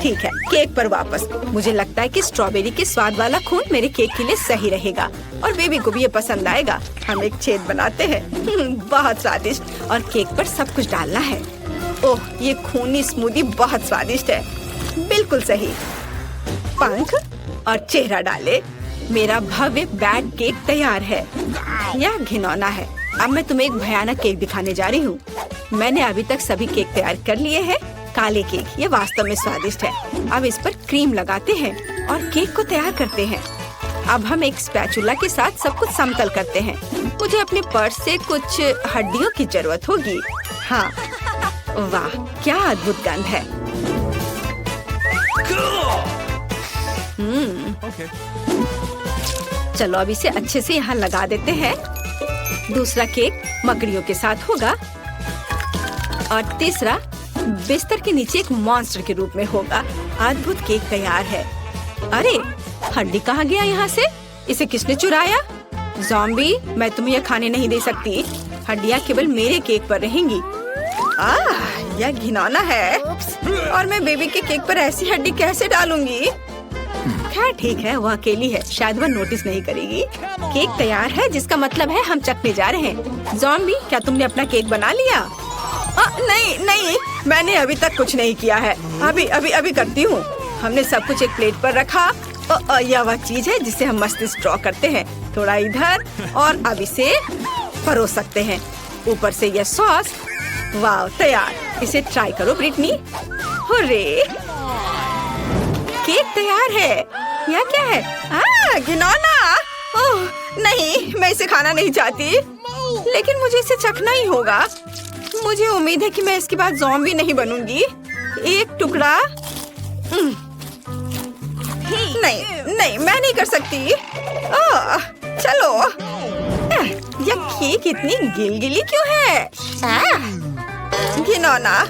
[SPEAKER 1] ठीक है, केक पर वापस। मुझे लगता है कि स्ट्रॉबेरी के स्वाद वाला खून मेरे केक के लिए सही रहेगा और बेबी को भी ये पसंद आएगा। हम एक छेद बनाते हैं। बहुत स्वादिष्ट। और केक पर सब कुछ डालना है। ओह, ये खूनी स्मूदी बहुत स्वादिष्ट है। बिल्कुल सही। पंख और चेहरा डाले। मेरा भव्य बैट केक तैयार है। यह घिनौना है। अब मैं तुम्हें एक भयानक केक दिखाने जा रही हूँ। मैंने अभी तक सभी केक तैयार कर लिए हैं। काले केक, ये वास्तव में स्वादिष्ट है। अब इस पर क्रीम लगाते हैं और केक को तैयार करते हैं। अब हम एक स्पैचुला के साथ सब कुछ समतल करते हैं। मुझे अपने पर्स से कुछ हड्डियों की जरूरत होगी। हाँ, वाह क्या अद्भुत गंध है। चलो अब इसे अच्छे से यहाँ लगा देते हैं। दूसरा केक मकड़ियों के साथ होगा और तीसरा बिस्तर के नीचे एक मॉन्स्टर के रूप में होगा। अद्भुत केक तैयार है। अरे हड्डी कहाँ गया यहाँ से? इसे किसने चुराया? ज़ॉम्बी, मैं तुम्हें यह खाने नहीं दे सकती। हड्डियाँ केवल मेरे केक पर रहेंगी। यह घिनौना है। और मैं बेबी के केक पर ऐसी हड्डी कैसे डालूंगी? खैर ठीक है, वो अकेली है, शायद वह नोटिस नहीं करेगी। केक तैयार है, जिसका मतलब है हम चखने जा रहे हैं। ज़ॉम्बी, क्या तुमने अपना केक बना लिया? नहीं, मैंने अभी तक कुछ नहीं किया है। अभी करती हूँ। हमने सब कुछ एक प्लेट पर रखा। यह वह चीज है जिसे हम मस्ती ड्रॉ करते हैं। थोड़ा इधर और अब इसे परोस सकते हैं। ऊपर से यह सॉस। वाह तैयार। इसे ट्राई करो ब्रिटनी। हुर्रे, केक तैयार है। यह क्या है? घिनौना। ओह नहीं, मैं इसे खाना नहीं चाहती, लेकिन मुझे इसे चखना ही होगा। मुझे उम्मीद है कि मैं इसके बाद ज़ॉम्बी नहीं बनूंगी। एक टुकड़ा। नहीं, मैं नहीं कर सकती। चलो। यह केक इतनी गिलगिली क्यों है? घिनौना,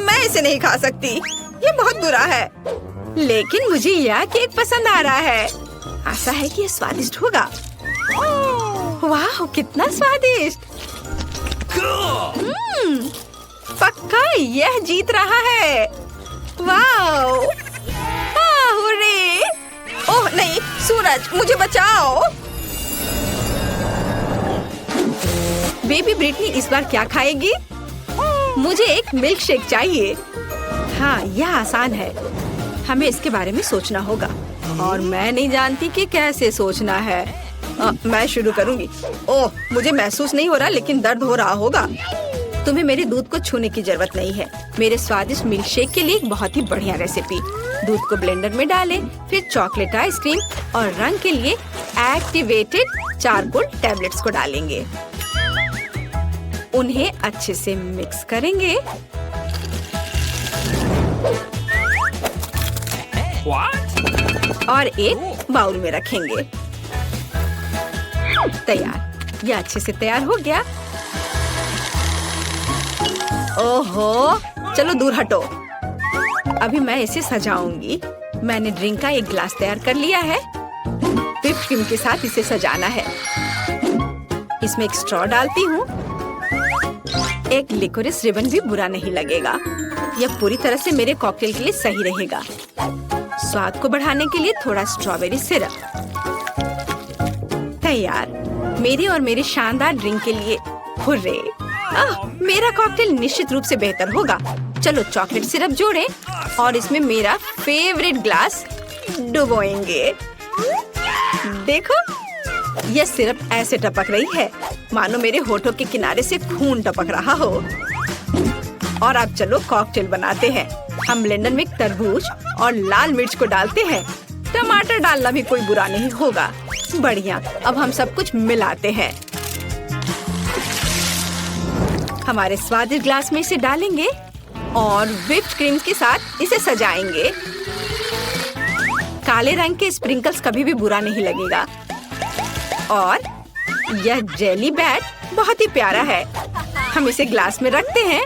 [SPEAKER 1] मैं इसे नहीं खा सकती। ये बहुत बुरा है। लेकिन मुझे यह केक पसंद आ रहा है। आशा है कि ये स्वादिष्ट होगा। वाह कितना स्वादिष्ट। पक्का यह जीत रहा है। वाह, हुर्रे। ओह नहीं, सूरज मुझे बचाओ। बेबी ब्रिटनी इस बार क्या खाएगी? मुझे एक मिल्क शेक चाहिए। हाँ, यह आसान है। हमें इसके बारे में सोचना होगा और मैं नहीं जानती कि कैसे सोचना है। मैं शुरू करूंगी। ओह, मुझे महसूस नहीं हो रहा, लेकिन दर्द हो रहा होगा। तुम्हें मेरे दूध को छूने की जरूरत नहीं है। मेरे स्वादिष्ट मिल्क शेक के लिए एक बहुत ही बढ़िया रेसिपी। दूध को ब्लेंडर में डालें, फिर चॉकलेट आइसक्रीम और रंग के लिए एक्टिवेटेड चारकोल टैबलेट्स को डालेंगे। उन्हें अच्छे से मिक्स करेंगे। और एक बाउल में रखेंगे। तैयार। यह अच्छे से तैयार हो गया। ओहो, चलो दूर हटो। अभी मैं इसे सजाऊंगी। मैंने ड्रिंक का एक ग्लास तैयार कर लिया है। व्हिप क्रीम के साथ इसे सजाना है। इसमें एक स्ट्रॉ डालती हूँ। एक लिकोरिस रिबन भी बुरा नहीं लगेगा। यह पूरी तरह से मेरे कॉकटेल के लिए सही रहेगा। स्वाद को बढ़ाने के लिए थोड़ा स्ट्रॉबेरी सिरप। तैयार। मेरे और मेरे शानदार ड्रिंक के लिए हुर्रे। मेरा कॉकटेल निश्चित रूप से बेहतर होगा। चलो चॉकलेट सिरप जोड़ें और इसमें मेरा फेवरेट ग्लास डुबोएंगे। देखो, यह सिरप ऐसे टपक रही है मानो मेरे होठों के किनारे से खून टपक रहा हो। और अब चलो कॉकटेल बनाते हैं। हम ब्लेंडर में तरबूज और लाल मिर्च को डालते हैं। टमाटर डालना भी कोई बुरा नहीं होगा। बढ़िया। अब हम सब कुछ मिलाते हैं। हमारे स्वादिष्ट ग्लास में इसे डालेंगे और व्हिप्ड क्रीम के साथ इसे सजाएंगे। काले रंग के स्प्रिंकल्स कभी भी बुरा नहीं लगेगा। और यह जेली बैट बहुत ही प्यारा है। हम इसे ग्लास में रखते हैं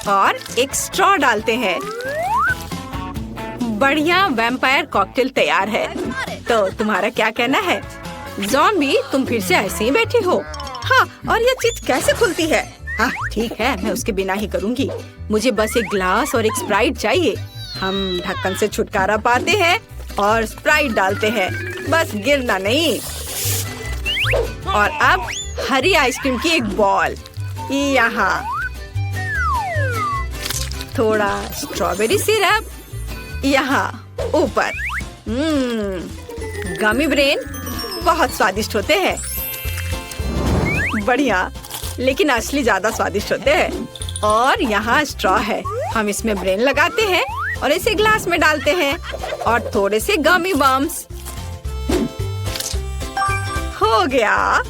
[SPEAKER 1] और एक स्ट्रॉ डालते हैं। बढ़िया वैम्पायर कॉकटेल तैयार है। तो तुम्हारा क्या कहना है? ज़ॉम्बी, तुम फिर से ऐसे ही बैठी हो? हाँ, और यह चीज कैसे खुलती है? हाँ ठीक है, मैं उसके बिना ही करूँगी। मुझे बस एक ग्लास और एक स्प्राइट चाहिए। हम ढक्कन से छुटकारा पाते हैं और स्प्राइट डालते हैं। बस गिरना नहीं। और अब हरी आइसक्रीम की एक बॉल यहाँ। थोड़ा स्ट्रॉबेरी सिरप यहाँ ऊपर। गमी ब्रेन बहुत स्वादिष्ट होते हैं। बढ़िया। लेकिन असली ज्यादा स्वादिष्ट होते हैं। और यहाँ स्ट्रॉ है, हम इसमें ब्रेन लगाते हैं और इसे ग्लास में डालते हैं और थोड़े से गमी बम्स। हो गया,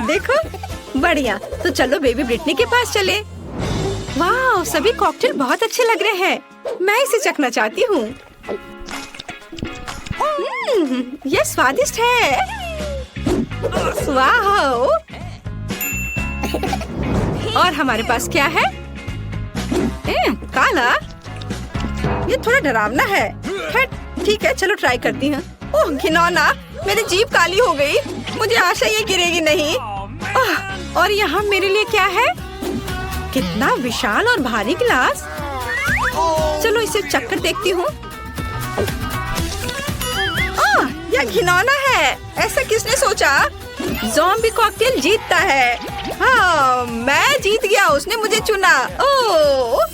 [SPEAKER 1] देखो बढ़िया। तो चलो बेबी ब्रिटनी के पास चले। वाह, सभी कॉकटेल बहुत अच्छे लग रहे हैं। मैं इसे चखना चाहती हूँ। यह स्वादिष्ट है। वाह। और हमारे पास क्या है? काला। ये थोड़ा डरावना है। ठीक है, चलो ट्राई करती हूँ। ओह घिनौना, मेरी जीभ काली हो गई। मुझे आशा ये गिरेगी नहीं। और यहाँ मेरे लिए क्या है? कितना विशाल और भारी गिलास। चलो इसे चक्कर देखती हूँ। यह घिनौना है। ऐसा किसने सोचा? ज़ॉम्बी कॉकटेल जीतता है। हाँ, मैं जीत गया, उसने मुझे चुना। ओह